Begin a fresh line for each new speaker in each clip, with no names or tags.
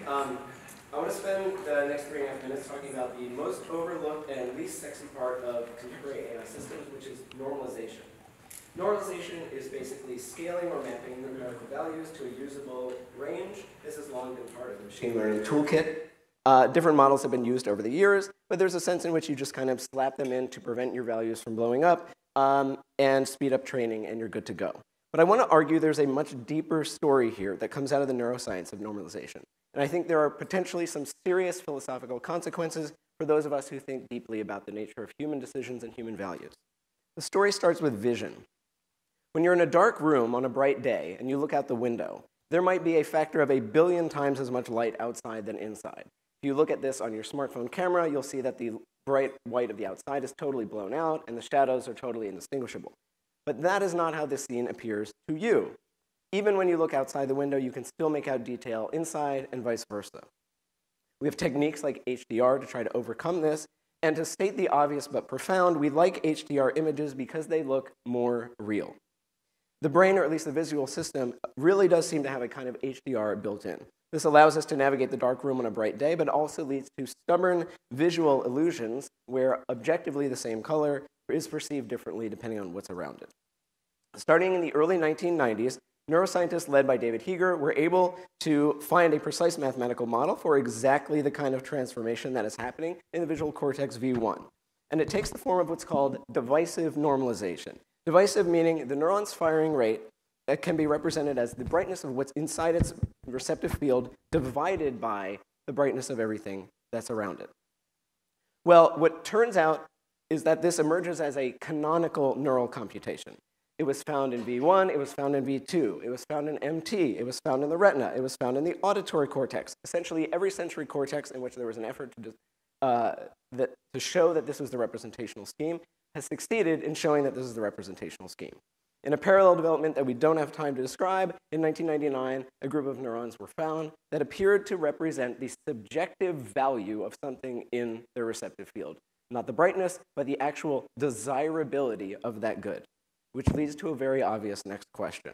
I want to spend the next 3.5 minutes talking about the most overlooked and least sexy part of contemporary AI systems, which is normalization. Normalization is basically scaling or mapping numerical values to a usable range. This has long been part of the machine learning toolkit. Different models have been used over the years, but there's a sense in which you just kind of slap them in to prevent your values from blowing up and speed up training, and you're good to go. But I want to argue there's a much deeper story here that comes out of the neuroscience of normalization. And I think there are potentially some serious philosophical consequences for those of us who think deeply about the nature of human decisions and human values. The story starts with vision. When you're in a dark room on a bright day and you look out the window, there might be a factor of 1 billion times as much light outside than inside. If you look at this on your smartphone camera, you'll see that the bright white of the outside is totally blown out and the shadows are totally indistinguishable. But that is not how this scene appears to you. Even when you look outside the window, you can still make out detail inside and vice versa. We have techniques like HDR to try to overcome this. And to state the obvious but profound, we like HDR images because they look more real. The brain, or at least the visual system, really does seem to have a kind of HDR built in. This allows us to navigate the dark room on a bright day, but also leads to stubborn visual illusions where objectively the same color is perceived differently depending on what's around it. Starting in the early 1990s, neuroscientists led by David Heeger were able to find a precise mathematical model for exactly the kind of transformation that is happening in the visual cortex V1. And it takes the form of what's called divisive normalization. Divisive meaning the neuron's firing rate that can be represented as the brightness of what's inside its receptive field divided by the brightness of everything that's around it. Well, what turns out is that this emerges as a canonical neural computation. It was found in V1, it was found in V2, it was found in MT, it was found in the retina, it was found in the auditory cortex. Essentially every sensory cortex in which there was an effort to show that this was the representational scheme has succeeded in showing that this is the representational scheme. In a parallel development that we don't have time to describe, in 1999, a group of neurons were found that appeared to represent the subjective value of something in their receptive field. Not the brightness, but the actual desirability of that good. Which leads to a very obvious next question.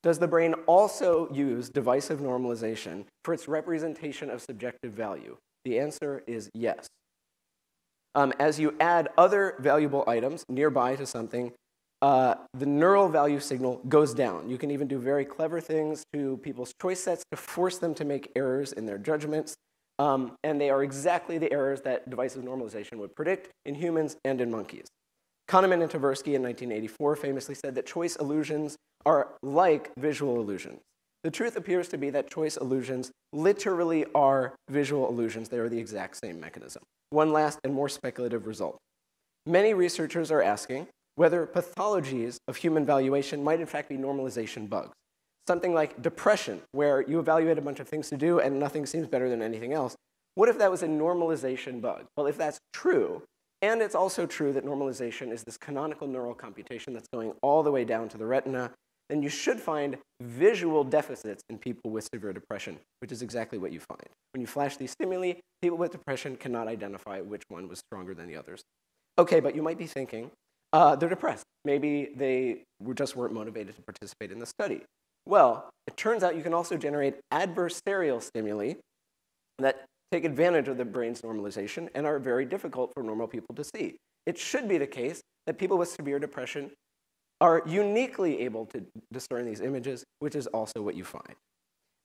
Does the brain also use divisive normalization for its representation of subjective value? The answer is yes. As you add other valuable items nearby to something, the neural value signal goes down. You can even do very clever things to people's choice sets to force them to make errors in their judgments. And they are exactly the errors that divisive normalization would predict in humans and in monkeys. Kahneman and Tversky in 1984 famously said that choice illusions are like visual illusions. The truth appears to be that choice illusions literally are visual illusions. They are the exact same mechanism. One last and more speculative result. Many researchers are asking whether pathologies of human valuation might in fact be normalization bugs. Something like depression, where you evaluate a bunch of things to do and nothing seems better than anything else. What if that was a normalization bug? Well, if that's true, and it's also true that normalization is this canonical neural computation that's going all the way down to the retina, then you should find visual deficits in people with severe depression, which is exactly what you find. When you flash these stimuli, people with depression cannot identify which one was stronger than the others. Okay, but you might be thinking, they're depressed. Maybe they just weren't motivated to participate in the study. Well, it turns out you can also generate adversarial stimuli that take advantage of the brain's normalization and are very difficult for normal people to see. It should be the case that people with severe depression are uniquely able to discern these images, which is also what you find.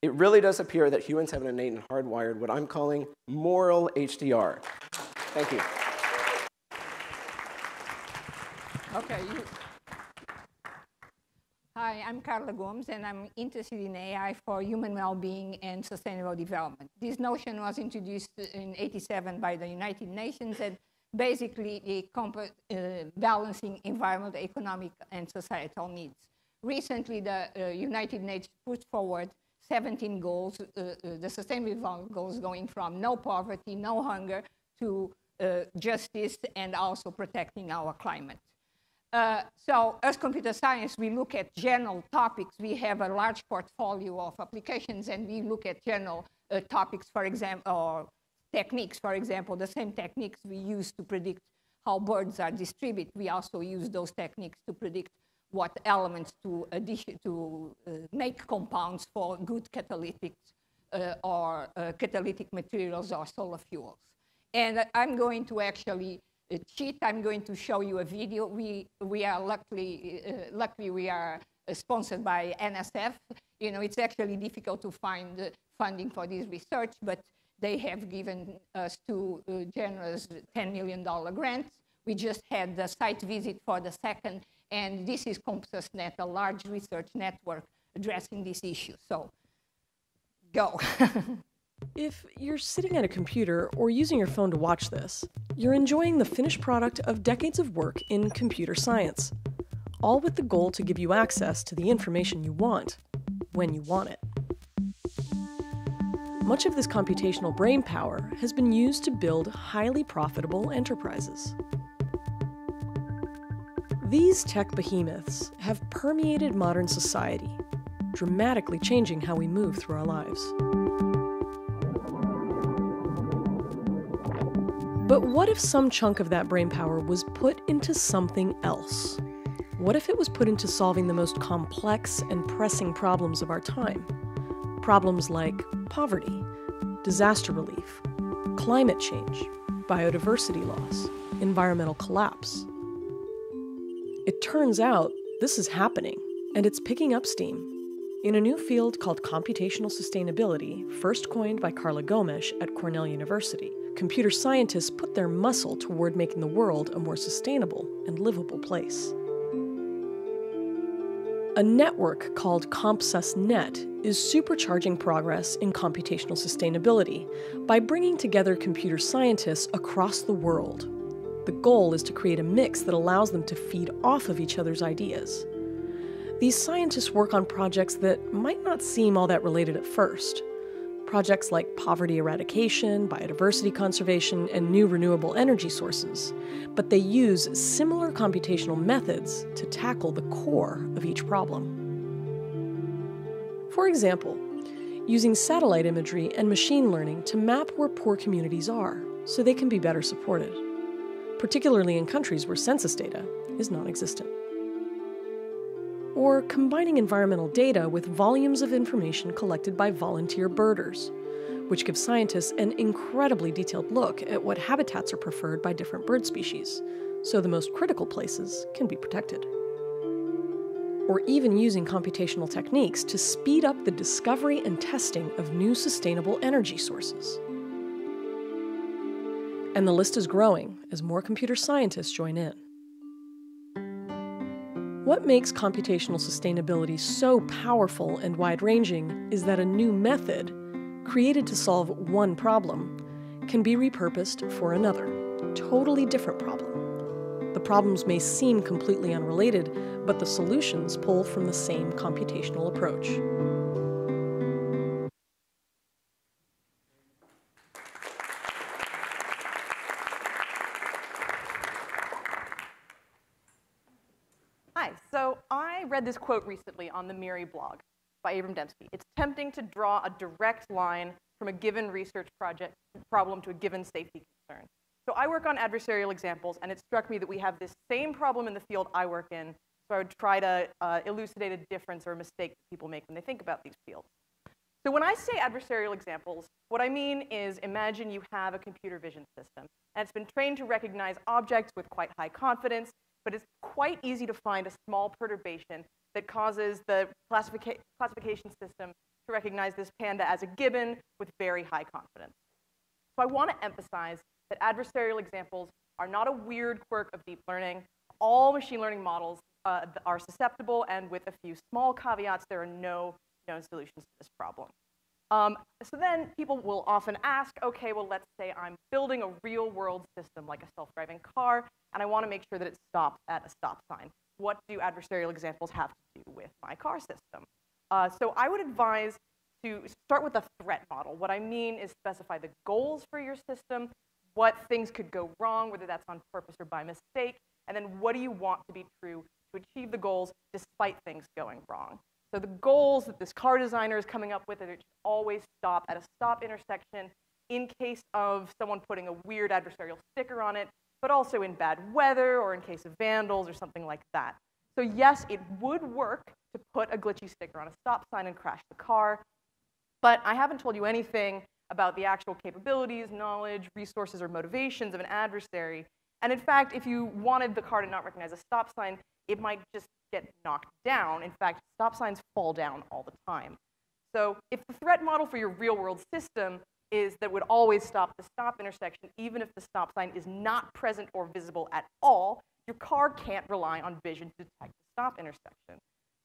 It really does appear that humans have an innate and hardwired, what I'm calling moral HDR. Thank you.
Okay. Hi, I'm Carla Gomes, and I'm interested in AI for human well-being and sustainable development. This notion was introduced in '87 by the United Nations, and basically balancing environmental, economic, and societal needs. Recently, the United Nations put forward 17 goals, the sustainable development goals going from no poverty, no hunger, to justice, and also protecting our climate. So as computer science, we look at general topics. We have a large portfolio of applications, and we look at general topics, for example, or techniques, for example, the same techniques we use to predict how birds are distributed. We also use those techniques to predict what elements to make compounds for good catalytic or catalytic materials or solar fuels. And I'm going to actually cheat. I'm going to show you a video. We are luckily we are sponsored by NSF. You know, it's actually difficult to find funding for this research, but they have given us two generous $10 million grants. We just had the site visit for the second, and this is CompsusNet, a large research network addressing this issue. So, go.
If you're sitting at a computer or using your phone to watch this, you're enjoying the finished product of decades of work in computer science, all with the goal to give you access to the information you want, when you want it. Much of this computational brainpower has been used to build highly profitable enterprises. These tech behemoths have permeated modern society, dramatically changing how we move through our lives. But what if some chunk of that brainpower was put into something else? What if it was put into solving the most complex and pressing problems of our time? Problems like poverty, disaster relief, climate change, biodiversity loss, environmental collapse. It turns out this is happening, and it's picking up steam. In a new field called Computational Sustainability, first coined by Carla Gomes at Cornell University, computer scientists put their muscle toward making the world a more sustainable and livable place. A network called CompsusNet is supercharging progress in computational sustainability by bringing together computer scientists across the world. The goal is to create a mix that allows them to feed off of each other's ideas. These scientists work on projects that might not seem all that related at first. Projects like poverty eradication, biodiversity conservation, and new renewable energy sources. But they use similar computational methods to tackle the core of each problem. For example, using satellite imagery and machine learning to map where poor communities are so they can be better supported, particularly in countries where census data is non-existent. Or combining environmental data with volumes of information collected by volunteer birders, which gives scientists an incredibly detailed look at what habitats are preferred by different bird species, so the most critical places can be protected. Or even using computational techniques to speed up the discovery and testing of new sustainable energy sources. And the list is growing as more computer scientists join in. What makes computational sustainability so powerful and wide-ranging is that a new method, created to solve one problem, can be repurposed for another, totally different problem. The problems may seem completely unrelated, but the solutions pull from the same computational approach.
Hi, so I read this quote recently on the MIRI blog by Abram Dembski. It's tempting to draw a direct line from a given research project problem to a given safety concern. So I work on adversarial examples, and it struck me that we have this same problem in the field I work in, so I would try to elucidate a difference or a mistake that people make when they think about these fields. So when I say adversarial examples, what I mean is imagine you have a computer vision system, and it's been trained to recognize objects with quite high confidence, but it's quite easy to find a small perturbation that causes the classification system to recognize this panda as a gibbon with very high confidence. So I want to emphasize that adversarial examples are not a weird quirk of deep learning. All machine learning models are susceptible, and with a few small caveats, there are no known solutions to this problem. So then people will often ask, okay, well, let's say I'm building a real-world system like a self-driving car, and I want to make sure that it stops at a stop sign. What do adversarial examples have to do with my car system? So I would advise to start with a threat model. What I mean is specify the goals for your system, what things could go wrong, whether that's on purpose or by mistake, and then what do you want to be true to achieve the goals despite things going wrong. So the goals that this car designer is coming up with are to always stop at a stop intersection in case of someone putting a weird adversarial sticker on it, but also in bad weather or in case of vandals or something like that. So yes, it would work to put a glitchy sticker on a stop sign and crash the car, But I haven't told you anything about the actual capabilities, knowledge, resources, or motivations of an adversary. And in fact, if you wanted the car to not recognize a stop sign, it might just get knocked down. In fact, stop signs fall down all the time. So if the threat model for your real-world system is that would always stop the stop intersection, even if the stop sign is not present or visible at all, your car can't rely on vision to detect the stop intersection.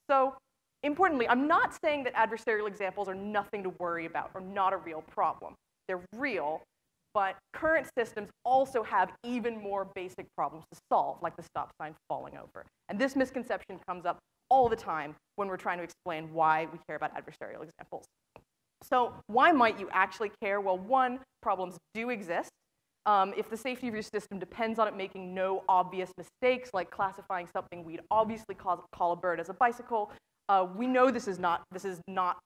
So importantly, I'm not saying that adversarial examples are nothing to worry about or not a real problem. They're real, but current systems also have even more basic problems to solve, like the stop sign falling over. And this misconception comes up all the time when we're trying to explain why we care about adversarial examples. So why might you actually care? Well, one, problems do exist. If the safety of your system depends on it making no obvious mistakes, like classifying something we'd obviously call a bird as a bicycle, we know this is not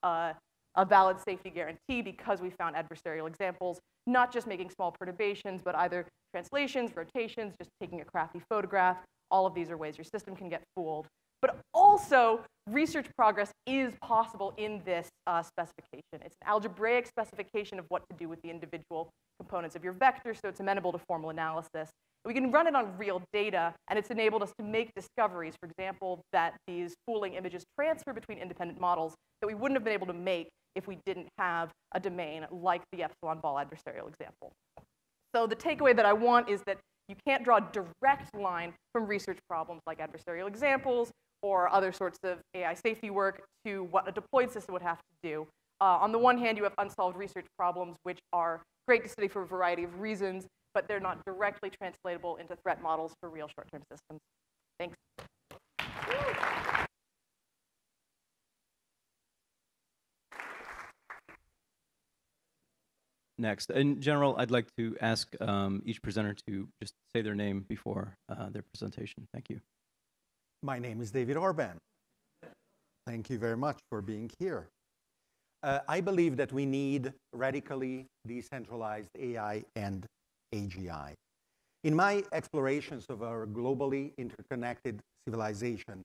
a valid safety guarantee because we found adversarial examples, not just making small perturbations, but either translations, rotations, just taking a crafty photograph. All of these are ways your system can get fooled. But also, research progress is possible in this specification. It's an algebraic specification of what to do with the individual components of your vector, so it's amenable to formal analysis. We can run it on real data, and it's enabled us to make discoveries, for example, that these fooling images transfer between independent models that we wouldn't have been able to make if we didn't have a domain like the epsilon ball adversarial example. So the takeaway that I want is that you can't draw a direct line from research problems like adversarial examples or other sorts of AI safety work to what a deployed system would have to do. On the one hand, you have unsolved research problems, which are great to study for a variety of reasons, but they're not directly translatable into threat models for real short-term systems. Thanks.
Next, in general, I'd like to ask each presenter to just say their name before their presentation. Thank you.
My name is David Orban. Thank you very much for being here. I believe that we need radically decentralized AI and AGI. In my explorations of our globally interconnected civilization,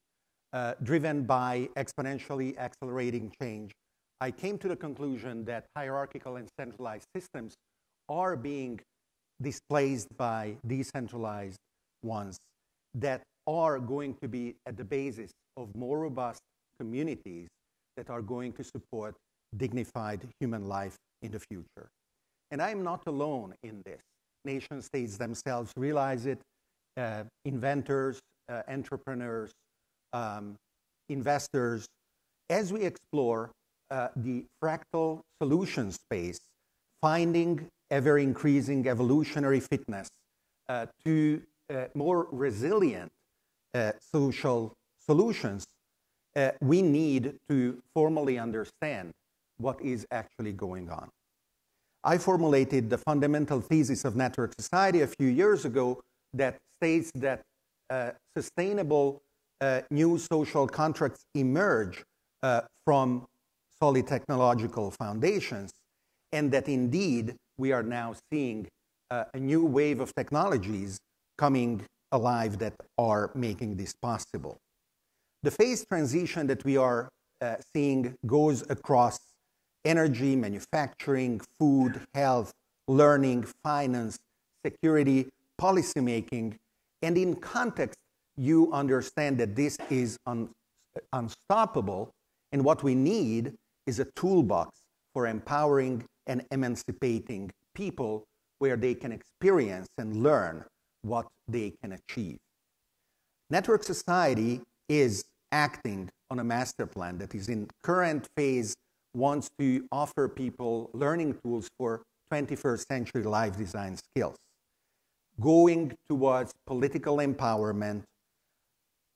driven by exponentially accelerating change, I came to the conclusion that hierarchical and centralized systems are being displaced by decentralized ones that are going to be at the basis of more robust communities that are going to support dignified human life in the future. And I'm not alone in this. Nation states themselves realize it, inventors, entrepreneurs, investors. As we explore the fractal solution space, finding ever-increasing evolutionary fitness to more resilient social solutions, we need to formally understand what is actually going on. I formulated the fundamental thesis of network society a few years ago that states that sustainable new social contracts emerge from solid technological foundations, and that indeed we are now seeing a new wave of technologies coming alive that are making this possible. The phase transition that we are seeing goes across energy, manufacturing, food, health, learning, finance, security, policymaking, and in context, you understand that this is unstoppable, and what we need is a toolbox for empowering and emancipating people where they can experience and learn what they can achieve. Network society is acting on a master plan that is in current phase, wants to offer people learning tools for 21st century life design skills, going towards political empowerment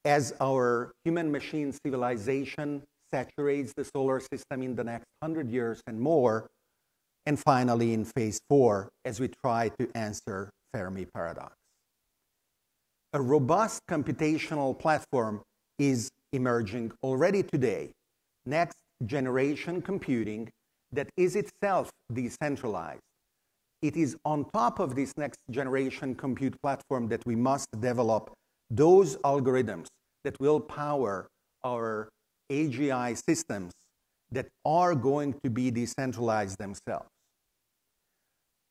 as our human-machine civilization saturates the solar system in the next 100 years and more, and finally in phase 4 as we try to answer Fermi paradox. A robust computational platform is emerging already today, next generation computing that is itself decentralized. It is on top of this next generation compute platform that we must develop those algorithms that will power our AGI systems that are going to be decentralized themselves.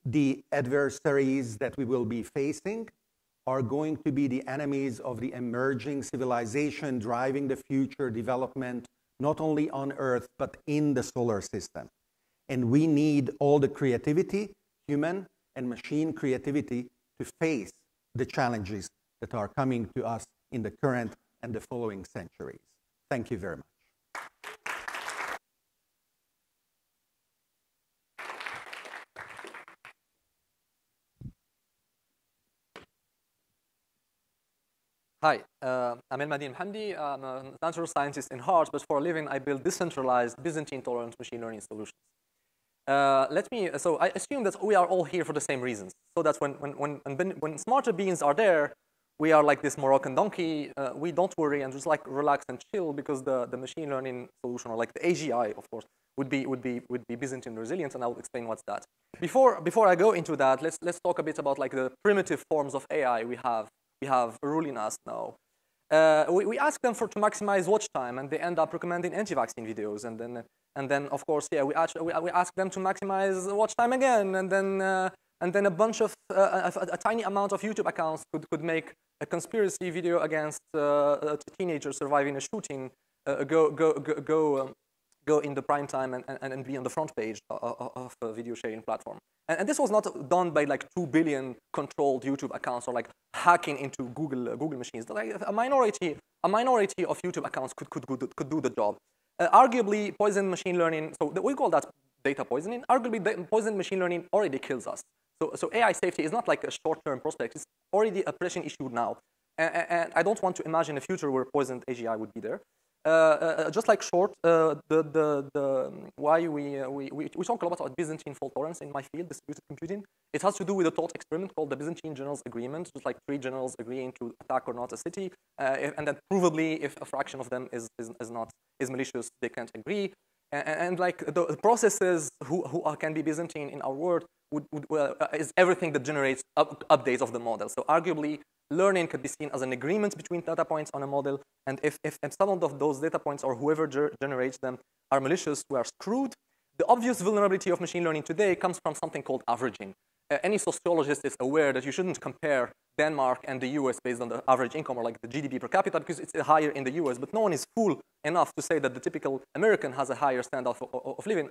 The adversaries that we will be facing are going to be the enemies of the emerging civilization driving the future development, not only on Earth, but in the solar system. And we need all the creativity, human and machine creativity, to face the challenges that are coming to us in the current and the following centuries. Thank you very much.
Hi, I'm El-Mahdi Hamdi. I'm a natural scientist in heart, but for a living, I build decentralized Byzantine-tolerant machine learning solutions. So I assume that we are all here for the same reasons. So that when smarter beings are there, we are like this Moroccan donkey. We don't worry and just like relax and chill, because the machine learning solution, or like the AGI, of course, would be Byzantine resilient, and I'll explain what's that. Before I go into that, let's talk a bit about like the primitive forms of AI we have ruling us now. We ask them to maximize watch time, and they end up recommending anti-vaccine videos, and then of course, yeah, we ask them to maximize watch time again, and then a bunch of a tiny amount of YouTube accounts could make a conspiracy video against a teenager surviving a shooting go in the prime time and be on the front page of a video sharing platform. And this was not done by like 2 billion controlled YouTube accounts or like hacking into Google machines. Like a minority of YouTube accounts could do the job. Arguably, poisoned machine learning, so we call that data poisoning. Arguably, poisoned machine learning already kills us. So AI safety is not like a short-term prospect. It's already a pressing issue now. And I don't want to imagine a future where poisoned AGI would be there. Just like short, why we talk a lot about Byzantine fault tolerance in my field, distributed computing. It has to do with a thought experiment called the Byzantine Generals Agreement, just like 3 generals agreeing to attack or not a city, and then provably, if a fraction of them is malicious, they can't agree. And like the processes who can be Byzantine in our world is everything that generates updates of the model. So arguably, learning could be seen as an agreement between data points on a model, and if some of those data points or whoever generates them are malicious, we are screwed. The obvious vulnerability of machine learning today comes from something called averaging. Any sociologist is aware that you shouldn't compare Denmark and the US based on the average income or like the GDP per capita, because it's higher in the US, but no one is fool enough to say that the typical American has a higher standard of living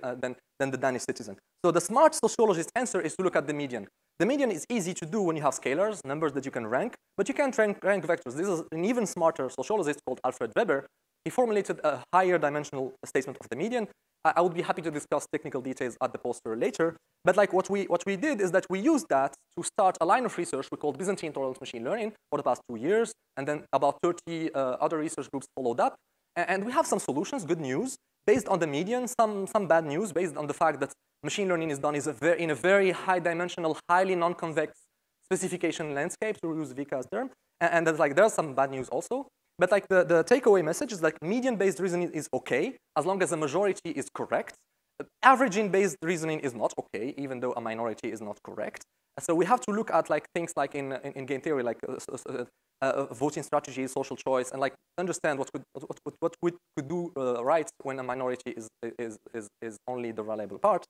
than the Danish citizen. So the smart sociologist's answer is to look at the median. The median is easy to do when you have scalars, numbers that you can rank, but you can't rank vectors. This is an even smarter sociologist called Alfred Weber. He formulated a higher dimensional statement of the median. I would be happy to discuss technical details at the poster later. But like what we did is that we used that to start a line of research we called Byzantine tolerant machine learning for the past 2 years, and then about 30 other research groups followed up. And we have some solutions, good news, based on the median, some bad news based on the fact that machine learning is done in a very high-dimensional, highly non-convex specification landscape, to use Vika's term. And that's like there's some bad news also. But like the takeaway message is like median-based reasoning is okay as long as the majority is correct. Averaging-based reasoning is not okay, even though a minority is not correct. So we have to look at like things like in game theory, like voting strategies, social choice, and like understand what could do right when a minority is only the reliable part.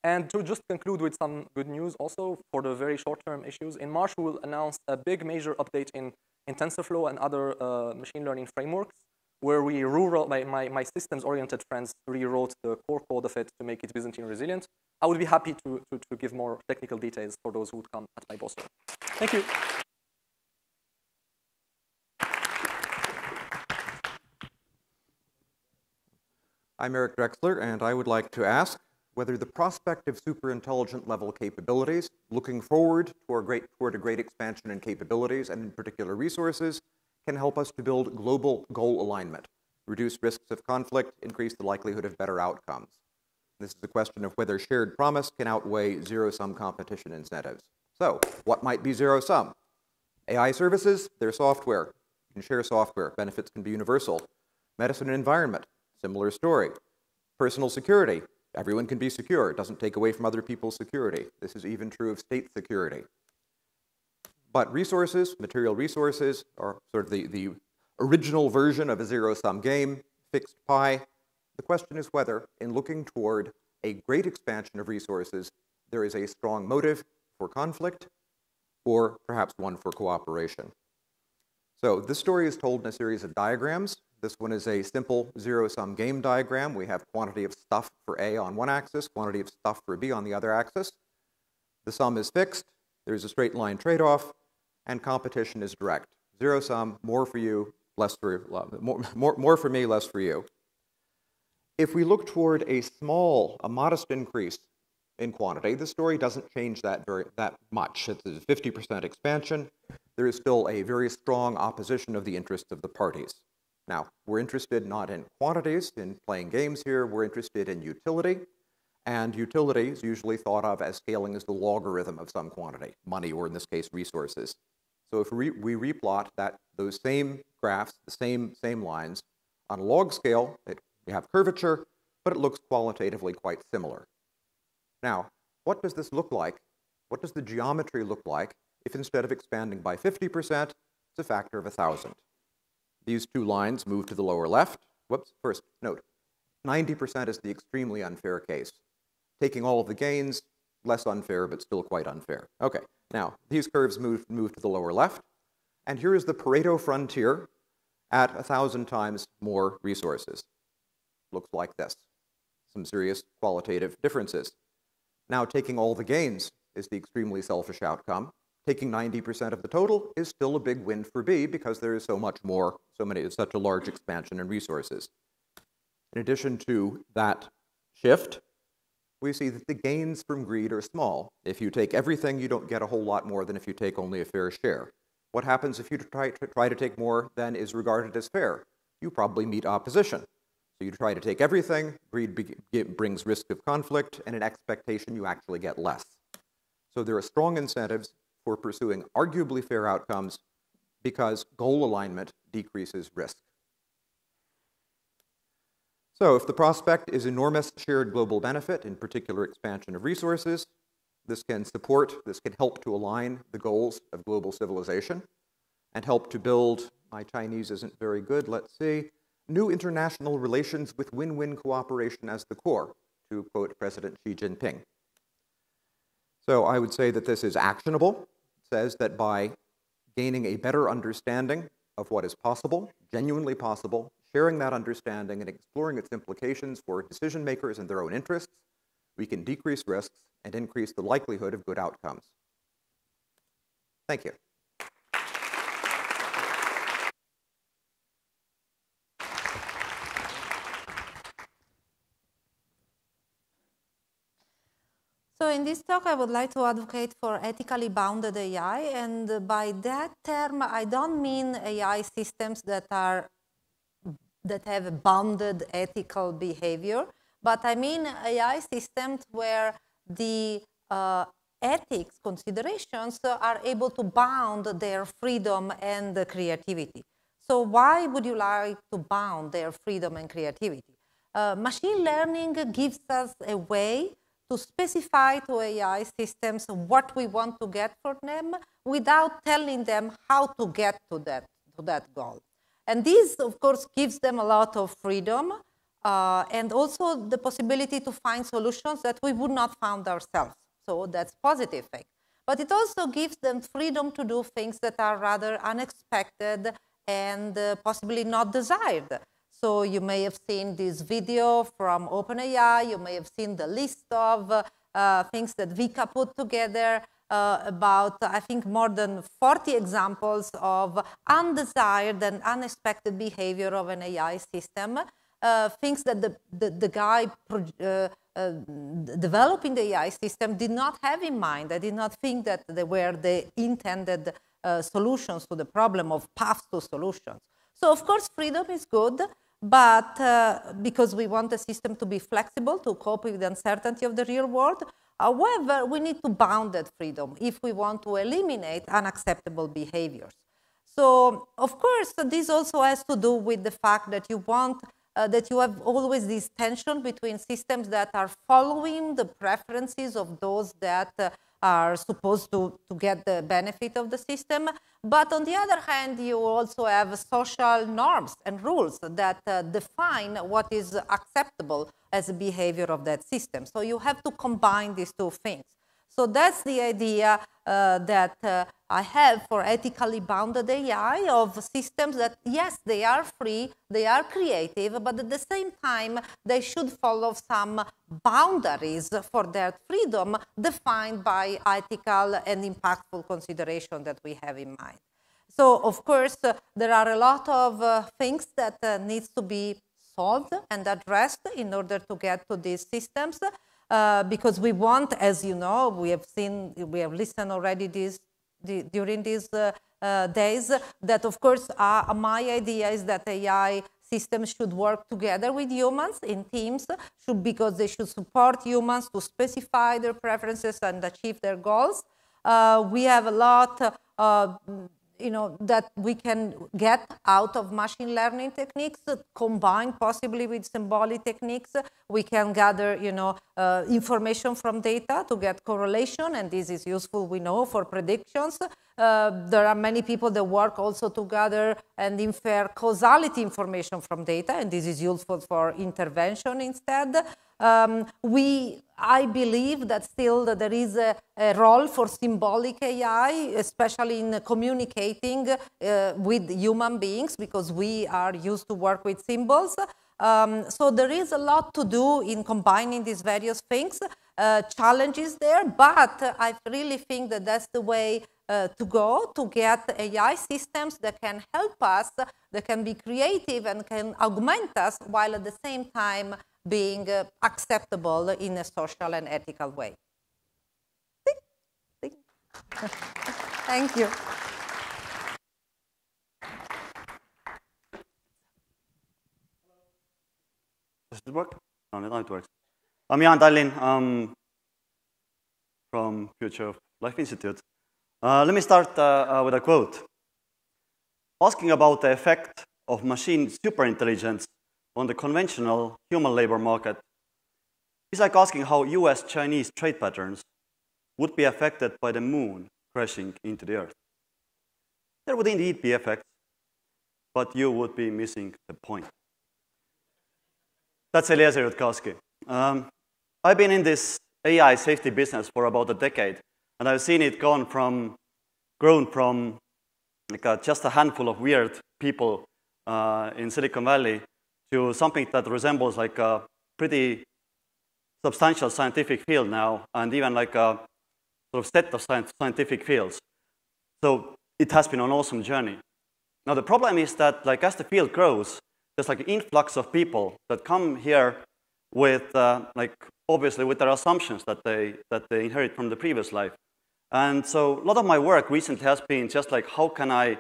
And to just conclude with some good news also for the very short-term issues, in March we will announce a big major update in TensorFlow and other machine learning frameworks, where we rewrote, my systems-oriented friends rewrote the core code of it to make it Byzantine resilient. I would be happy to give more technical details for those who would come at my poster. Thank you.
I'm Eric Drexler, and I would like to ask whether the prospect of superintelligent level capabilities, looking forward toward a great expansion in capabilities and in particular resources, can help us to build global goal alignment, reduce risks of conflict, increase the likelihood of better outcomes. This is a question of whether shared promise can outweigh zero-sum competition incentives. So, what might be zero-sum? AI services, they're software. You can share software. Benefits can be universal. Medicine and environment, similar story. Personal security, everyone can be secure. It doesn't take away from other people's security. This is even true of state security. But resources, material resources, are sort of the original version of a zero-sum game, fixed pie. The question is whether, in looking toward a great expansion of resources, there is a strong motive for conflict or perhaps one for cooperation. So this story is told in a series of diagrams. This one is a simple zero-sum game diagram. We have quantity of stuff for A on one axis, quantity of stuff for B on the other axis. The sum is fixed, there's a straight line trade-off, and competition is direct. Zero sum, more for you, less for more for me, less for you. If we look toward a modest increase in quantity, the story doesn't change that much. It's a 50% expansion. There is still a very strong opposition of the interests of the parties. Now, we're interested not in quantities, in playing games here, we're interested in utility. And utility is usually thought of as scaling as the logarithm of some quantity, money, or in this case, resources. So if we replot those same graphs, the same lines, on a log scale, we have curvature, but it looks qualitatively quite similar. Now, what does this look like? What does the geometry look like if instead of expanding by 50%, it's a factor of 1,000? These two lines move to the lower left. Whoops, first, note, 90% is the extremely unfair case. Taking all of the gains, less unfair, but still quite unfair. Okay, now, these curves move to the lower left, and here is the Pareto frontier at 1,000 times more resources. Looks like this. Some serious qualitative differences. Now, taking all the gains is the extremely selfish outcome. Taking 90% of the total is still a big win for B because there is so much more, such a large expansion in resources. In addition to that shift, we see that the gains from greed are small. If you take everything, you don't get a whole lot more than if you take only a fair share. What happens if you try to take more than is regarded as fair? You probably meet opposition. So you try to take everything, greed brings risk of conflict, and an expectation you actually get less. So there are strong incentives for pursuing arguably fair outcomes because goal alignment decreases risk. So if the prospect is enormous shared global benefit, in particular expansion of resources, this can help to align the goals of global civilization and help to build, my Chinese isn't very good, let's see, new international relations with win-win cooperation as the core, to quote President Xi Jinping. So I would say that this is actionable. It says that by gaining a better understanding of what is possible, genuinely possible, sharing that understanding and exploring its implications for decision makers and their own interests, we can decrease risks and increase the likelihood of good outcomes. Thank you.
So in this talk, I would like to advocate for ethically bounded AI. And by that term, I don't mean AI systems that have a bounded ethical behavior, but I mean AI systems where the ethics considerations are able to bound their freedom and creativity. So why would you like to bound their freedom and creativity? Machine learning gives us a way to specify to AI systems what we want to get from them without telling them how to get to that goal. And this, of course, gives them a lot of freedom and also the possibility to find solutions that we would not find ourselves. So that's a positive thing. But it also gives them freedom to do things that are rather unexpected and possibly not desired. So you may have seen this video from OpenAI. You may have seen the list of things that Vika put together about, I think, more than 40 examples of undesired and unexpected behavior of an AI system, things that the guy developing the AI system did not have in mind. I did not think that they were the intended solutions to the problem of paths to solutions. So, of course, freedom is good. But because we want the system to be flexible, to cope with the uncertainty of the real world, however, we need to bound that freedom if we want to eliminate unacceptable behaviors. So, of course, this also has to do with the fact that you want, that you have always this tension between systems that are following the preferences of those that are supposed to get the benefit of the system. But on the other hand, you also have social norms and rules that define what is acceptable as a behavior of that system. So you have to combine these two things. So that's the idea that I have for ethically bounded AI, of systems that, yes, they are free, they are creative, but at the same time, they should follow some boundaries for their freedom defined by ethical and impactful consideration that we have in mind. So, of course, there are a lot of things that needs to be solved and addressed in order to get to these systems. Because we want, as you know, we have listened already during these days, that of course my idea is that AI systems should work together with humans in teams, because they should support humans to specify their preferences and achieve their goals. We have a lot that we can get out of machine learning techniques, combined possibly with symbolic techniques. We can gather, information from data to get correlation, and this is useful, we know, for predictions. There are many people that work also to gather and infer causality information from data, and this is useful for intervention instead. I believe that still there is a role for symbolic AI, especially in communicating with human beings, because we are used to work with symbols. So there is a lot to do in combining these various things, challenges there, but I really think that that's the way to go, to get AI systems that can help us, that can be creative and can augment us, while at the same time being acceptable in a social and ethical way. Thank you.
Does it work? No, now it works. I'm Eileen from Future of Life Institute. Let me start with a quote. Asking about the effect of machine superintelligence on the conventional human labor market is like asking how US-Chinese trade patterns would be affected by the moon crashing into the Earth. There would indeed be effects, but you would be missing the point. That's Eliezer Yudkowsky. I've been in this AI safety business for about a decade, and I've seen it grown from like just a handful of weird people in Silicon Valley to something that resembles like a pretty substantial scientific field now, and even like a sort of set of scientific fields. So it has been an awesome journey. Now the problem is that, like, as the field grows, there's like an influx of people that come here with, like, obviously with their assumptions that they inherit from the previous life. And so a lot of my work recently has been just like, how can I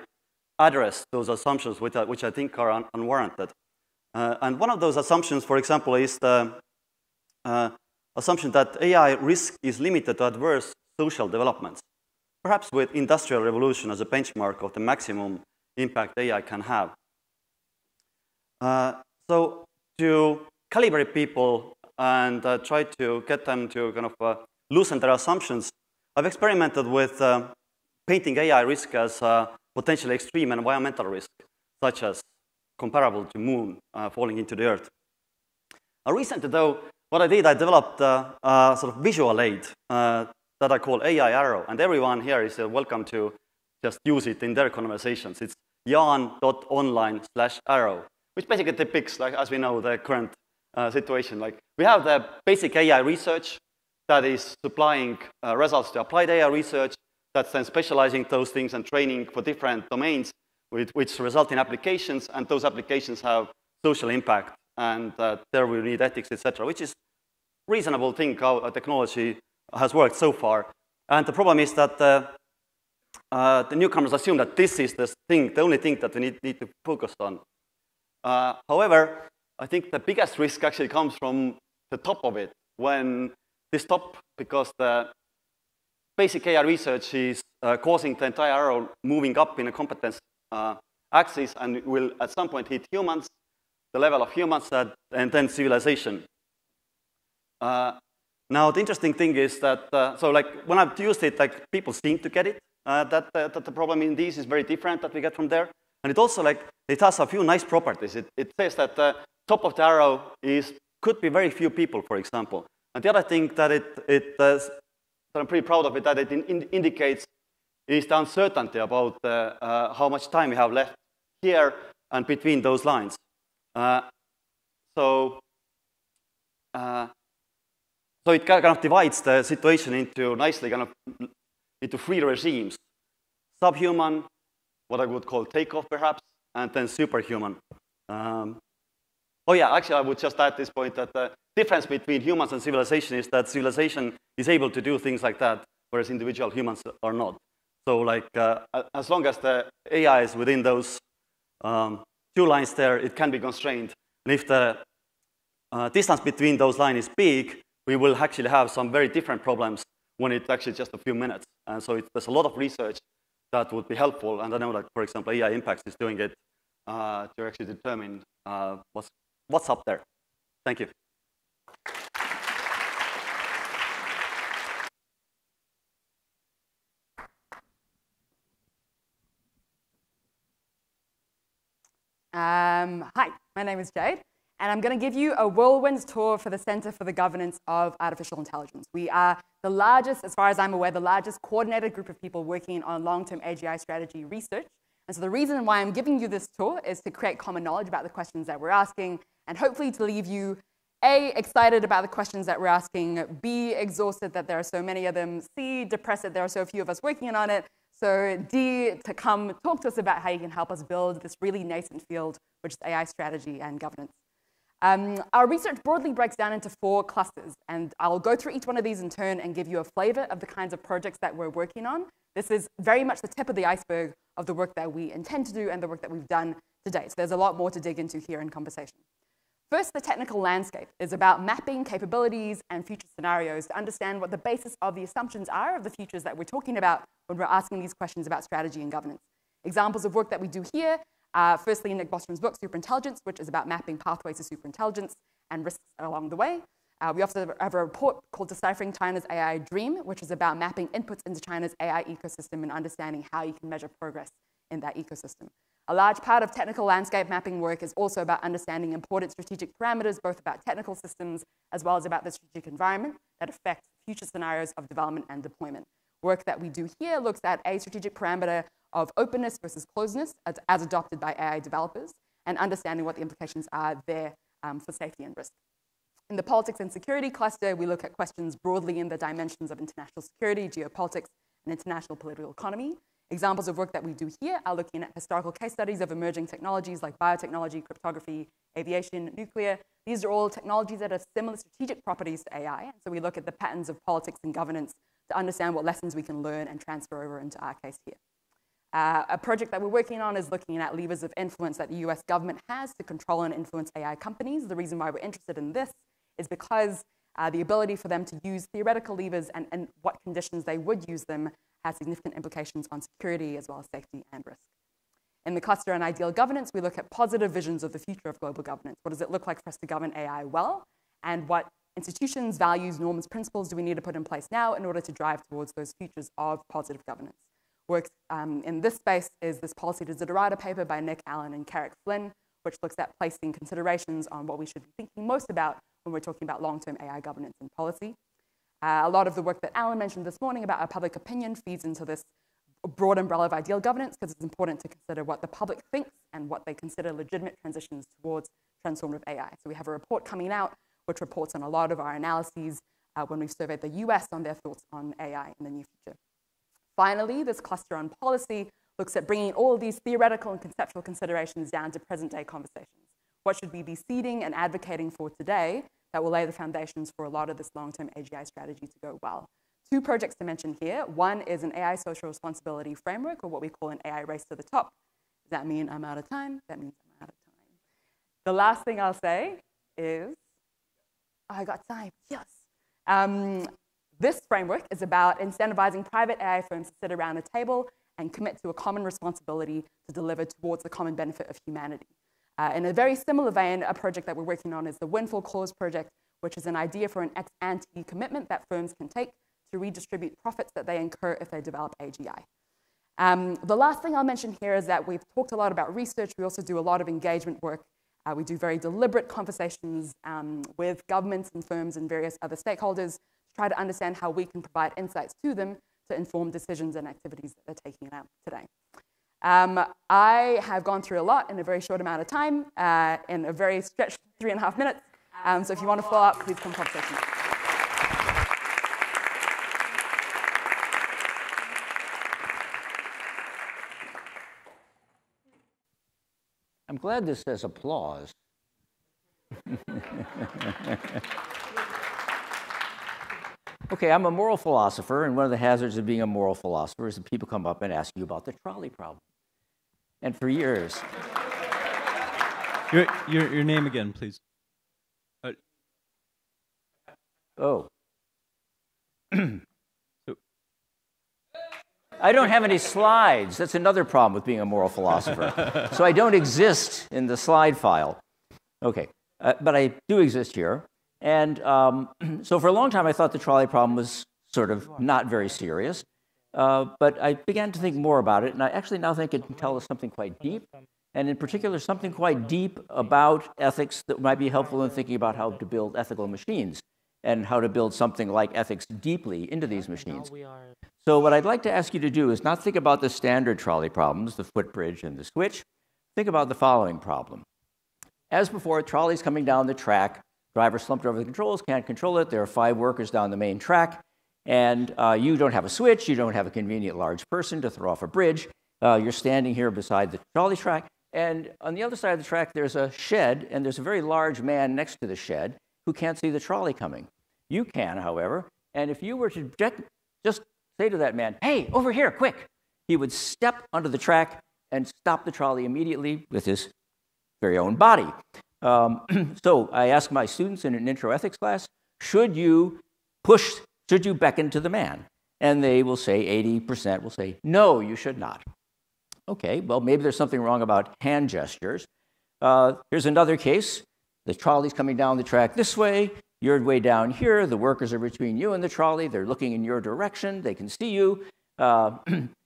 address those assumptions which I think are unwarranted? And one of those assumptions, for example, is the assumption that AI risk is limited to adverse social developments, perhaps with industrial revolution as a benchmark of the maximum impact AI can have. So to calibrate people and try to get them to kind of loosen their assumptions, I've experimented with painting AI risk as potentially extreme environmental risk, such as comparable to moon falling into the Earth. Recently, though, what I did, I developed a sort of visual aid that I call AI Arrow, and everyone here is welcome to just use it in their conversations. It's yarn.online/arrow, which basically depicts, like, as we know, the current situation. Like, we have the basic AI research that is supplying results to applied AI research, that's then specializing those things and training for different domains, which result in applications, and those applications have social impact, and there we need ethics, etc., which is a reasonable thing how technology has worked so far. And the problem is that the newcomers assume that this is the only thing that we need to focus on. However, I think the biggest risk actually comes from the top of it, when this top, because the basic AI research is causing the entire arrow moving up in a competence axis, and it will at some point hit humans, the level of humans, and then civilization. Now, the interesting thing is that, so like when I've used it, like people seem to get it, that the problem in these is very different that we get from there. And it also like, it has a few nice properties. It says that the top of the arrow could be very few people, for example. And the other thing that it does, that I'm pretty proud of it, that it indicates is the uncertainty about how much time we have left here and between those lines. So it kind of divides the situation into nicely into three regimes: subhuman, what I would call takeoff perhaps, and then superhuman. Oh yeah, actually I would just add at this point that the difference between humans and civilization is that civilization is able to do things like that, whereas individual humans are not. So like as long as the AI is within those two lines there, it can be constrained. And if the distance between those lines is big, we will actually have some very different problems when it's actually just a few minutes. And so there's a lot of research that would be helpful. And I know that, for example, AI Impacts is doing it to actually determine what's up there. Thank you.
Hi, my name is Jade, and I'm going to give you a whirlwind tour for the Center for the Governance of Artificial Intelligence. We are the largest, as far as I'm aware, the largest coordinated group of people working on long-term AGI strategy research. And so the reason why I'm giving you this tour is to create common knowledge about the questions that we're asking, and hopefully to leave you, A, excited about the questions that we're asking, B, exhausted that there are so many of them, C, depressed that there are so few of us working on it, so D, to come talk to us about how you can help us build this really nascent field, which is AI strategy and governance. Our research broadly breaks down into 4 clusters, and I'll go through each one of these in turn and give you a flavor of the kinds of projects that we're working on. This is very much the tip of the iceberg of the work that we intend to do and the work that we've done to date. So there's a lot more to dig into here in conversation. First, the technical landscape is about mapping capabilities and future scenarios to understand what the basis of the assumptions are of the futures that we're talking about when we're asking these questions about strategy and governance. Examples of work that we do here are firstly Nick Bostrom's book, Superintelligence, which is about mapping pathways to superintelligence and risks along the way. We also have a report called Deciphering China's AI Dream, which is about mapping inputs into China's AI ecosystem and understanding how you can measure progress in that ecosystem. A large part of technical landscape mapping work is also about understanding important strategic parameters, both about technical systems as well as about the strategic environment that affect future scenarios of development and deployment. Work that we do here looks at a strategic parameter of openness versus closeness as adopted by AI developers and understanding what the implications are there for safety and risk. In the politics and security cluster, we look at questions broadly in the dimensions of international security, geopolitics, and international political economy. Examples of work that we do here are looking at historical case studies of emerging technologies like biotechnology, cryptography, aviation, nuclear. These are all technologies that have similar strategic properties to AI. And so we look at the patterns of politics and governance to understand what lessons we can learn and transfer over into our case here. A project that we're working on is looking at levers of influence that the US government has to control and influence AI companies. The reason why we're interested in this is because the ability for them to use theoretical levers and what conditions they would use them has significant implications on security as well as safety and risk. In the cluster on ideal governance, we look at positive visions of the future of global governance. What does it look like for us to govern AI well? And what institutions, values, norms, principles do we need to put in place now in order to drive towards those futures of positive governance? Work in this space is this Policy Desiderata paper by Nick Allen and Carrick Flynn, which looks at placing considerations on what we should be thinking most about when we're talking about long-term AI governance and policy. A lot of the work that Alan mentioned this morning about our public opinion feeds into this broad umbrella of ideal governance because it's important to consider what the public thinks and what they consider legitimate transitions towards transformative AI. So we have a report coming out which reports on a lot of our analyses when we've surveyed the US on their thoughts on AI in the near future. Finally, this cluster on policy looks at bringing all of these theoretical and conceptual considerations down to present-day conversations. What should we be seeding and advocating for today that will lay the foundations for a lot of this long-term AGI strategy to go well? 2 projects to mention here. One is an AI social responsibility framework, or what we call an AI race to the top. Does that mean I'm out of time? That means I'm out of time. The last thing I'll say is, I got time, yes. This framework is about incentivizing private AI firms to sit around a table and commit to a common responsibility to deliver towards the common benefit of humanity. In a very similar vein, a project that we're working on is the Windfall Clause project, which is an idea for an ex-ante commitment that firms can take to redistribute profits that they incur if they develop AGI. The last thing I'll mention here is that we've talked a lot about research. We also do a lot of engagement work. We do very deliberate conversations with governments and firms and various other stakeholders to try to understand how we can provide insights to them to inform decisions and activities that they're taking out today. I have gone through a lot in a very short amount of time, in a very stretched 3.5 minutes. So if you want to follow up, please come to conversation.
I'm glad this says applause. Okay, I'm a moral philosopher, and one of the hazards of being a moral philosopher is that people come up and ask you about the trolley problem. And for years...
Your name again, please.
Oh. I don't have any slides. That's another problem with being a moral philosopher. So I don't exist in the slide file. Okay, but I do exist here. And so for a long time, I thought the trolley problem was sort of not very serious. But I began to think more about it, and I actually now think it can tell us something quite deep, and in particular, something quite deep about ethics that might be helpful in thinking about how to build ethical machines and how to build something like ethics deeply into these machines. So what I'd like to ask you to do is not think about the standard trolley problems, the footbridge and the switch. Think about the following problem. As before, trolley's coming down the track. Driver slumped over the controls, can't control it. There are 5 workers down the main track. And you don't have a switch. You don't have a convenient large person to throw off a bridge. You're standing here beside the trolley track. And on the other side of the track, there's a shed. And there's a very large man next to the shed who can't see the trolley coming. You can, however. And if you were to just say to that man, hey, over here, quick, he would step onto the track and stop the trolley immediately with his very own body. So I ask my students in an intro ethics class, should you beckon to the man? And they will say, 80% will say, no, you should not. Okay, well, maybe there's something wrong about hand gestures. Here's another case. The trolley's coming down the track this way. You're way down here. The workers are between you and the trolley. They're looking in your direction. They can see you.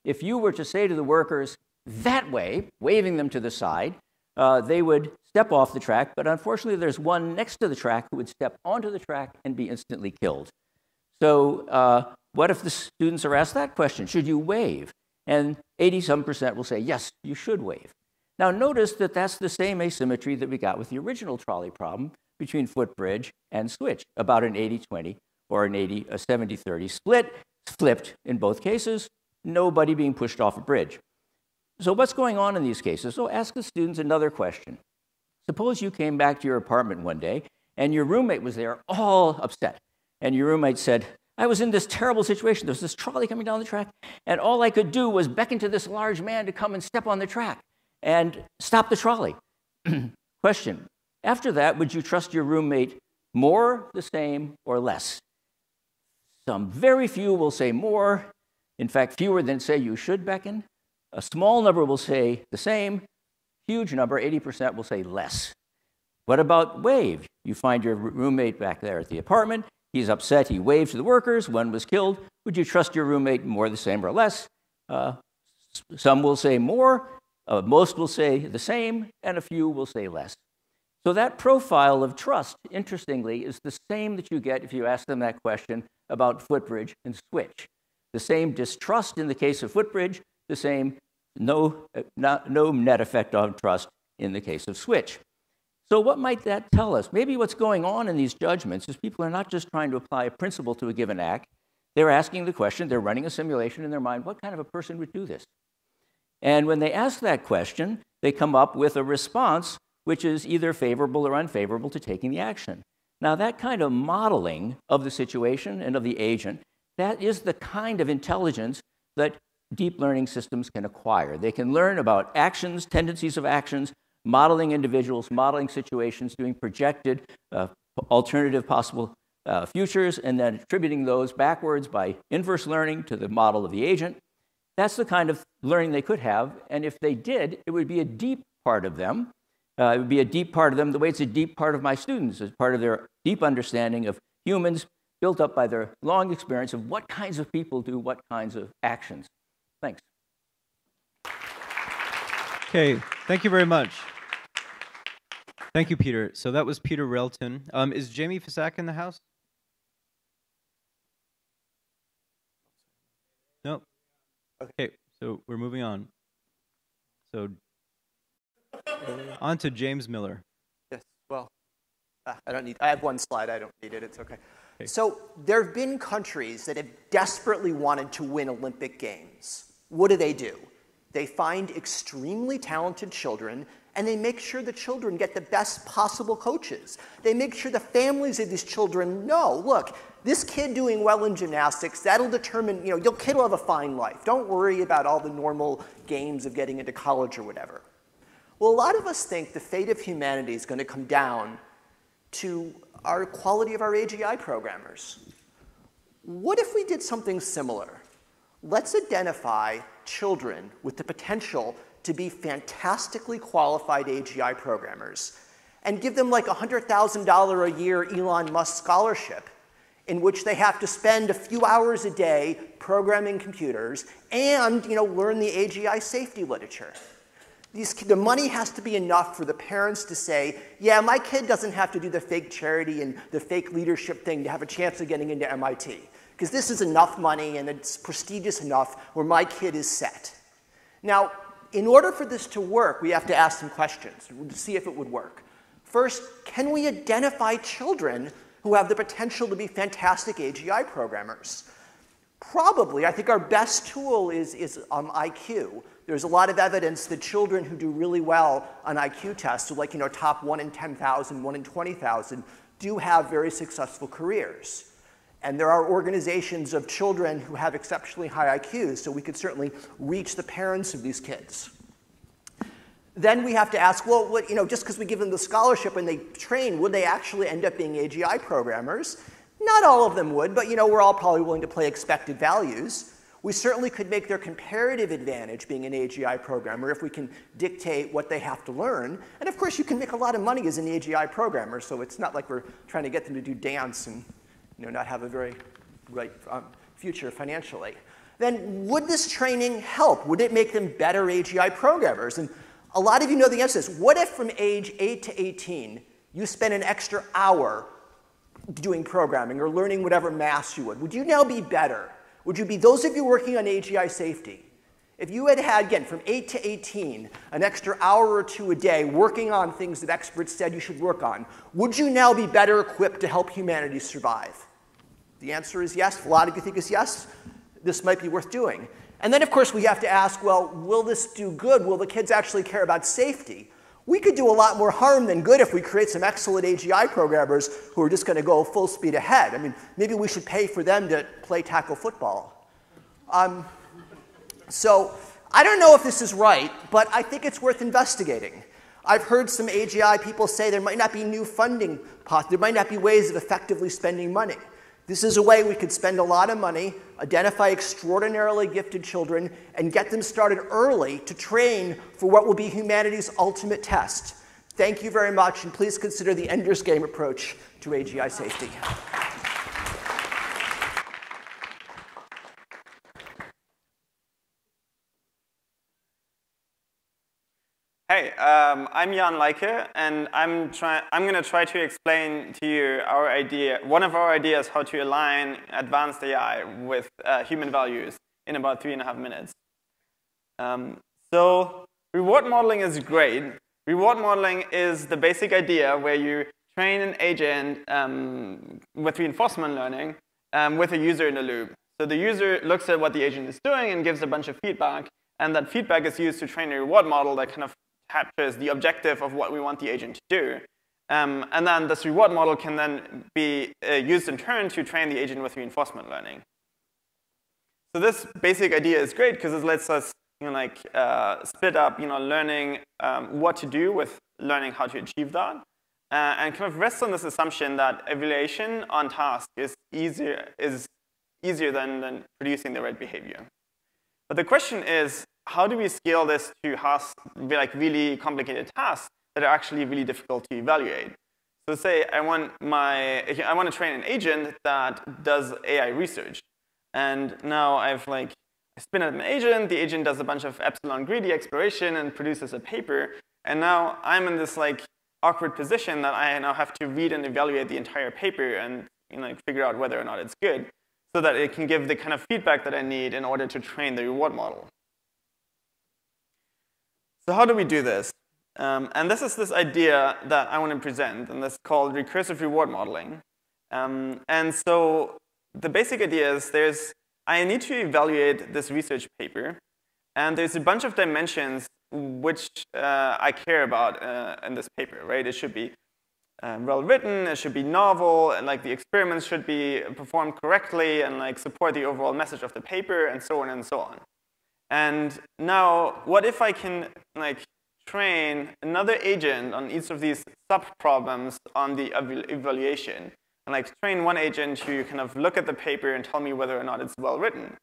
If you were to say to the workers that way, waving them to the side, they would step off the track. But unfortunately, there's one next to the track who would step onto the track and be instantly killed. So what if the students are asked that question? Should you wave? And 80-some% will say, yes, you should wave. Now, notice that that's the same asymmetry that we got with the original trolley problem between footbridge and switch, about an 80-20 or a 70-30 split, flipped in both cases, nobody being pushed off a bridge. So what's going on in these cases? So ask the students another question. Suppose you came back to your apartment one day and your roommate was there all upset. And your roommate said, I was in this terrible situation. There's this trolley coming down the track, and all I could do was beckon to this large man to come and step on the track and stop the trolley. Question, after that, would you trust your roommate more, the same, or less? Some very few will say more. In fact, fewer than say you should beckon. A small number will say the same. Huge number, 80%, will say less. What about wave? You find your roommate back there at the apartment. He's upset. He waved to the workers. One was killed. Would you trust your roommate more, the same, or less? Some will say more. Most will say the same. And a few will say less. So that profile of trust, interestingly, is the same that you get if you ask them that question about footbridge and switch. The same distrust in the case of footbridge, the same no net effect on trust in the case of switch. So what might that tell us? Maybe what's going on in these judgments is people are not just trying to apply a principle to a given act. They're asking the question, they're running a simulation in their mind, what kind of a person would do this? And when they ask that question, they come up with a response which is either favorable or unfavorable to taking the action. Now, that kind of modeling of the situation and of the agent, that is the kind of intelligence that deep learning systems can acquire. They can learn about actions, tendencies of actions, modeling individuals, modeling situations, doing projected alternative possible futures, and then attributing those backwards by inverse learning to the model of the agent. That's the kind of learning they could have, and if they did, it would be a deep part of them. It would be a deep part of them the way it's a deep part of my students, as part of their deep understanding of humans built up by their long experience of what kinds of people do what kinds of actions. Thanks.
Okay, thank you very much. Thank you, Peter. So that was Peter Relton. Is Jamie Fisak in the house? No. Okay, so we're moving on. So on to James Miller.
Yes, well, I have one slide, I don't need it, it's okay. So there have been countries that have desperately wanted to win Olympic Games. What do? They find extremely talented children, and they make sure the children get the best possible coaches. They make sure the families of these children know, look, this kid doing well in gymnastics, that'll determine, your kid will have a fine life. Don't worry about all the normal games of getting into college or whatever. Well, a lot of us think the fate of humanity is going to come down to our quality of our AGI programmers. What if we did something similar? Let's identify children with the potential to be fantastically qualified AGI programmers and give them like a $100,000 a year Elon Musk scholarship in which they have to spend a few hours a day programming computers and learn the AGI safety literature. The money has to be enough for the parents to say, yeah, my kid doesn't have to do the fake charity and the fake leadership thing to have a chance of getting into MIT. Because this is enough money and it's prestigious enough where my kid is set. Now, in order for this to work, we have to ask some questions to see if it would work. First, can we identify children who have the potential to be fantastic AGI programmers? Probably. I think our best tool is IQ. There's a lot of evidence that children who do really well on IQ tests, so like top 1 in 10,000, 1 in 20,000, do have very successful careers. And there are organizations of children who have exceptionally high IQs, so we could certainly reach the parents of these kids. Then we have to ask, well, just because we give them the scholarship and they train, would they actually end up being AGI programmers? Not all of them would, but we're all probably willing to play expected values. We certainly could make their comparative advantage being an AGI programmer if we can dictate what they have to learn. And of course, you can make a lot of money as an AGI programmer, so it's not like we're trying to get them to do dance and not have a very bright future financially. Then would this training help? Would it make them better AGI programmers? And a lot of you know the answer to this. What if from age 8 to 18, you spend an extra hour doing programming or learning whatever math you would? Would you now be better? Would you be, those of you working on AGI safety, if you had, again, from 8 to 18, an extra hour or two a day working on things that experts said you should work on, would you now be better equipped to help humanity survive? The answer is yes. If a lot of you think it's yes, this might be worth doing. And then, of course, we have to ask, well, will this do good? Will the kids actually care about safety? We could do a lot more harm than good if we create some excellent AGI programmers who are just going to go full speed ahead. I mean, maybe we should pay for them to play tackle football. So I don't know if this is right, but I think it's worth investigating. I've heard some AGI people say there might not be new funding pots. There might not be ways of effectively spending money. This is a way we could spend a lot of money, identify extraordinarily gifted children, and get them started early to train for what will be humanity's ultimate test. Thank you very much, and please consider the Ender's Game approach to AGI safety.
Hey, I'm Jan Leike, and I'm going to try to explain to you one of our ideas how to align advanced AI with human values in about 3.5 minutes. So reward modeling is great. Reward modeling is the basic idea where you train an agent with reinforcement learning with a user in the loop. So the user looks at what the agent is doing and gives a bunch of feedback, and that feedback is used to train a reward model that kind of captures the objective of what we want the agent to do. And then this reward model can then be used in turn to train the agent with reinforcement learning. So this basic idea is great because it lets us split up learning what to do with learning how to achieve that. And kind of rests on this assumption that evaluation on task is easier than producing the right behavior. But the question is, how do we scale this to really complicated tasks that are actually really difficult to evaluate. So say I want to train an agent that does AI research. And now I spin up an agent, the agent does a bunch of epsilon greedy exploration and produces a paper. And now I'm in this awkward position that I now have to read and evaluate the entire paper and figure out whether or not it's good, so that it can give the kind of feedback that I need in order to train the reward model. So how do we do this? And this is this idea that I want to present, and that's called recursive reward modeling. And so the basic idea is I need to evaluate this research paper, and there's a bunch of dimensions which I care about in this paper, right? It should be well written, it should be novel, and the experiments should be performed correctly and support the overall message of the paper, and so on and so on. And now, what if I can train another agent on each of these sub-problems on the evaluation, and train one agent to kind of look at the paper and tell me whether or not it's well written,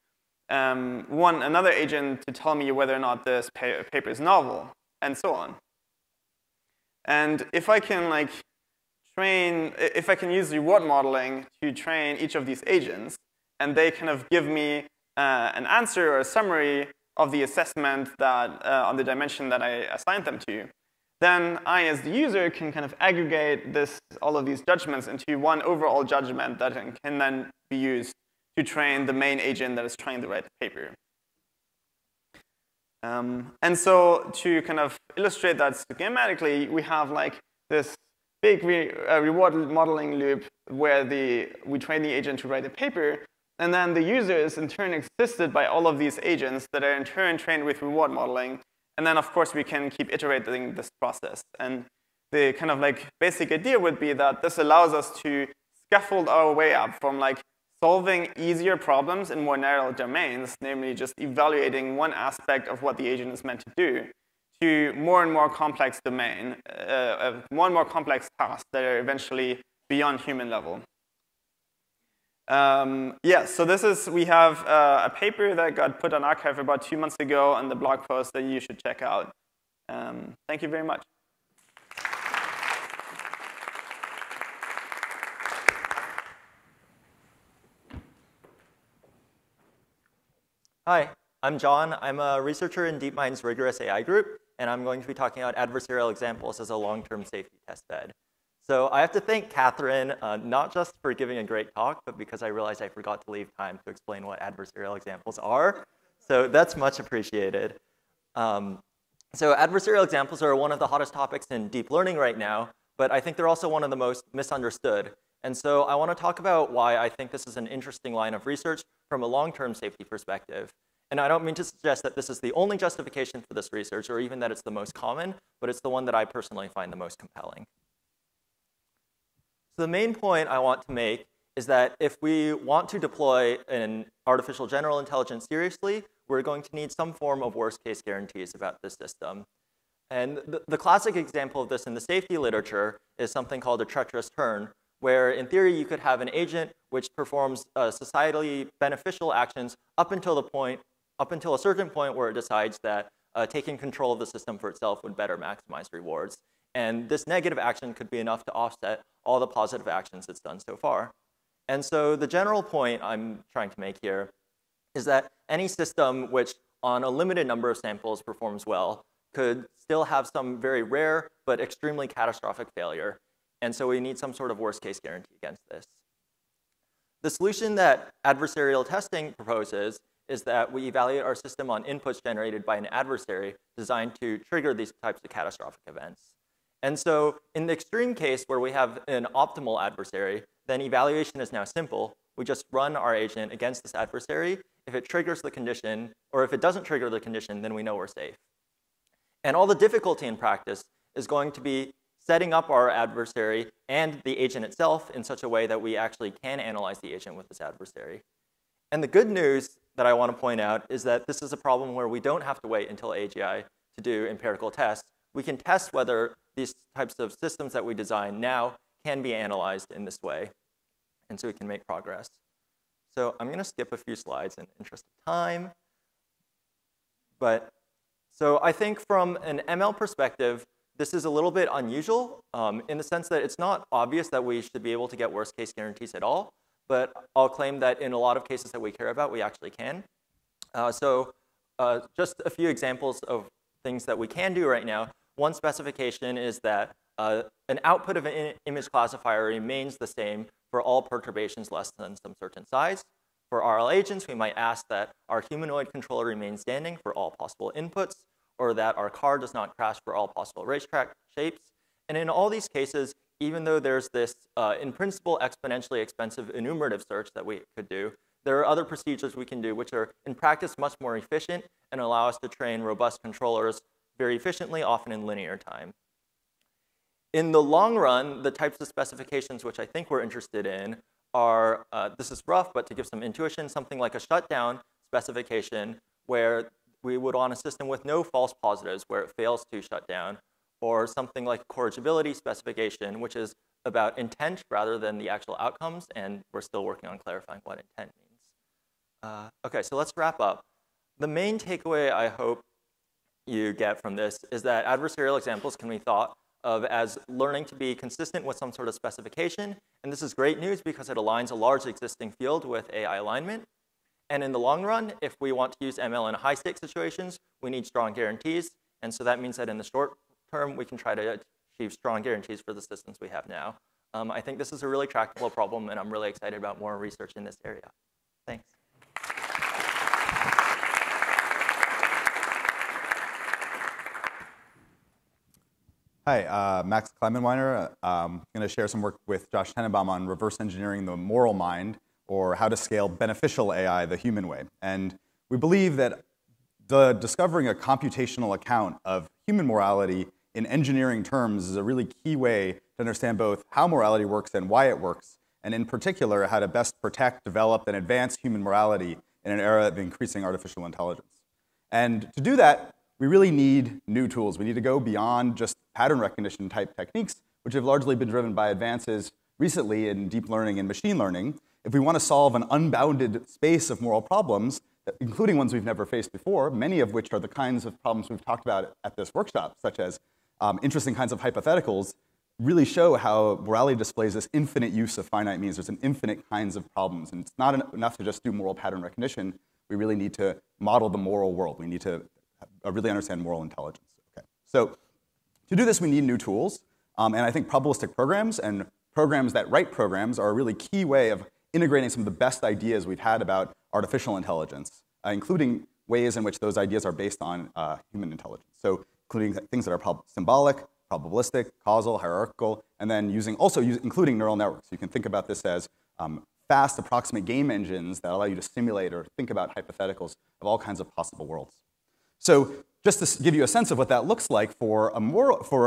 another agent to tell me whether or not this paper is novel, and so on. And if I can if I can use reward modeling to train each of these agents, and they kind of give me an answer or a summary of the assessment that on the dimension that I assigned them to, then I, as the user, can kind of aggregate all of these judgments into one overall judgment that can then be used to train the main agent that is trying to write the paper. And so to kind of illustrate that schematically, we have this big reward modeling loop where we train the agent to write a paper, and then the user is in turn assisted by all of these agents that are in turn trained with reward modeling. And then, of course, we can keep iterating this process. And the kind of basic idea would be that this allows us to scaffold our way up from solving easier problems in more narrow domains, namely just evaluating one aspect of what the agent is meant to do, to more and more complex domain, more and more complex tasks that are eventually beyond human level. So we have a paper that got put on archive about 2 months ago on the blog post that you should check out. Thank you very much.
Hi, I'm John. I'm a researcher in DeepMind's rigorous AI group, and I'm going to be talking about adversarial examples as a long-term safety test bed. So I have to thank Catherine, not just for giving a great talk, but because I realized I forgot to leave time to explain what adversarial examples are. So that's much appreciated. So adversarial examples are one of the hottest topics in deep learning right now, but I think they're also one of the most misunderstood. And so I want to talk about why I think this is an interesting line of research from a long-term safety perspective. And I don't mean to suggest that this is the only justification for this research, or even that it's the most common, but it's the one that I personally find the most compelling. So the main point I want to make is that if we want to deploy an artificial general intelligence seriously, we're going to need some form of worst-case guarantees about this system. And the classic example of this in the safety literature is something called a treacherous turn, where in theory you could have an agent which performs societally beneficial actions up until a certain point where it decides that taking control of the system for itself would better maximize rewards. And this negative action could be enough to offset all the positive actions it's done so far. And so the general point I'm trying to make here is that any system which on a limited number of samples performs well could still have some very rare but extremely catastrophic failure. And so we need some sort of worst case guarantee against this. The solution that adversarial testing proposes is that we evaluate our system on inputs generated by an adversary designed to trigger these types of catastrophic events. And so in the extreme case where we have an optimal adversary, then evaluation is now simple. We just run our agent against this adversary. If it triggers the condition, or if it doesn't trigger the condition, then we know we're safe. And all the difficulty in practice is going to be setting up our adversary and the agent itself in such a way that we actually can analyze the agent with this adversary. And the good news that I want to point out is that this is a problem where we don't have to wait until AGI to do empirical tests. We can test whether these types of systems that we design now can be analyzed in this way. And so we can make progress. So I'm going to skip a few slides in the interest of time. So I think from an ML perspective, this is a little bit unusual in the sense that it's not obvious that we should be able to get worst case guarantees at all, but I'll claim that in a lot of cases that we care about, we actually can. Just a few examples of things that we can do right now. One specification is that an output of an image classifier remains the same for all perturbations less than some certain size. For RL agents, we might ask that our humanoid controller remains standing for all possible inputs, or that our car does not crash for all possible racetrack shapes. And in all these cases, even though there's this, in principle, exponentially expensive enumerative search that we could do, there are other procedures we can do which are, in practice, much more efficient and allow us to train robust controllers very efficiently, often in linear time. In the long run, the types of specifications which I think we're interested in are, this is rough, but to give some intuition, something like a shutdown specification where we would want a system with no false positives where it fails to shut down, or something like a corrigibility specification, which is about intent rather than the actual outcomes, and we're still working on clarifying what intent means. OK, so let's wrap up. The main takeaway I hope you get from this is that adversarial examples can be thought of as learning to be consistent with some sort of specification. And this is great news because it aligns a large existing field with AI alignment. And in the long run, if we want to use ML in high-stakes situations, we need strong guarantees. And so that means that in the short term, we can try to achieve strong guarantees for the systems we have now. I think this is a really tractable problem, and I'm really excited about more research in this area. Thanks.
Hi, Max Kleimanweiner. I'm going to share some work with Josh Tenenbaum on reverse engineering the moral mind, or how to scale beneficial AI the human way. And we believe that discovering a computational account of human morality in engineering terms is a really key way to understand both how morality works and why it works, and in particular, how to best protect, develop, and advance human morality in an era of increasing artificial intelligence. And to do that, we really need new tools. We need to go beyond just pattern recognition type techniques, which have largely been driven by advances recently in deep learning and machine learning. If we want to solve an unbounded space of moral problems, including ones we've never faced before, many of which are the kinds of problems we've talked about at this workshop, such as interesting kinds of hypotheticals, really show how morality displays this infinite use of finite means. There's an infinite kinds of problems. And it's not enough to just do moral pattern recognition. We really need to model the moral world. We need to really understand moral intelligence. Okay. So to do this, we need new tools. And I think probabilistic programs and programs that write programs are a really key way of integrating some of the best ideas we've had about artificial intelligence, including ways in which those ideas are based on human intelligence. So including things that are symbolic, probabilistic, causal, hierarchical, and then including neural networks. You can think about this as fast, approximate game engines that allow you to simulate or think about hypotheticals of all kinds of possible worlds. So just to give you a sense of what that looks like for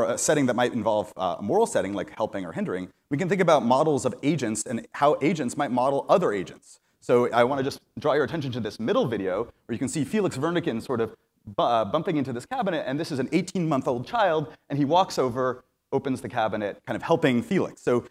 a setting that might involve a moral setting, like helping or hindering, we can think about models of agents and how agents might model other agents. So I want to just draw your attention to this middle video, where you can see Felix Wernicke sort of bumping into this cabinet, and this is an 18-month-old child, and he walks over, opens the cabinet, kind of helping Felix. So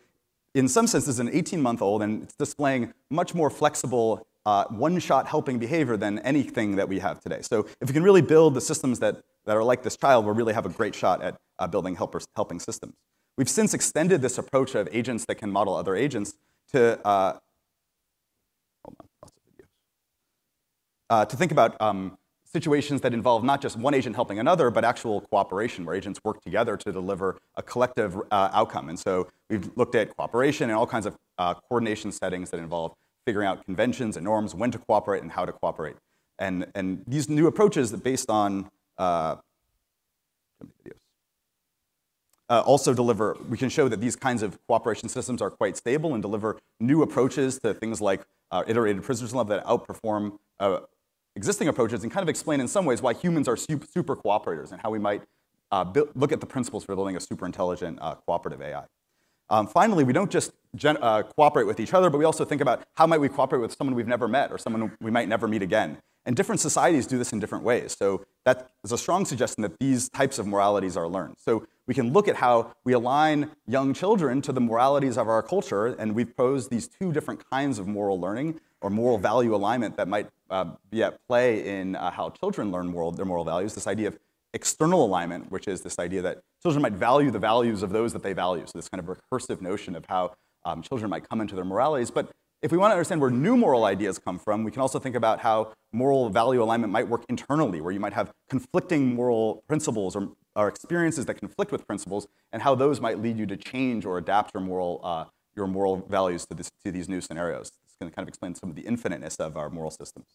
in some sense, this is an 18-month-old, and it's displaying much more flexible one-shot helping behavior than anything that we have today. So if we can really build the systems that are like this child, we'll really have a great shot at building helping systems. We've since extended this approach of agents that can model other agents to think about situations that involve not just one agent helping another, but actual cooperation, where agents work together to deliver a collective outcome. And so we've looked at cooperation and all kinds of coordination settings that involve figuring out conventions and norms, when to cooperate and how to cooperate. And these new approaches based on also deliver, we can show that these kinds of cooperation systems are quite stable and deliver new approaches to things like iterated precision level that outperform existing approaches, and kind of explain in some ways why humans are super cooperators and how we might look at the principles for building a super intelligent cooperative AI. Finally, we don't just cooperate with each other, but we also think about how might we cooperate with someone we've never met or someone we might never meet again. And different societies do this in different ways. So that is a strong suggestion that these types of moralities are learned. So we can look at how we align young children to the moralities of our culture, and we've posed these two different kinds of moral learning or moral value alignment that might be at play in how children learn their moral values. This idea of external alignment, which is this idea that children might value the values of those that they value. So this kind of recursive notion of how children might come into their moralities. But if we want to understand where new moral ideas come from, we can also think about how moral value alignment might work internally, where you might have conflicting moral principles or experiences that conflict with principles, and how those might lead you to change or adapt your moral values to these new scenarios. It's going to kind of explain some of the infiniteness of our moral systems.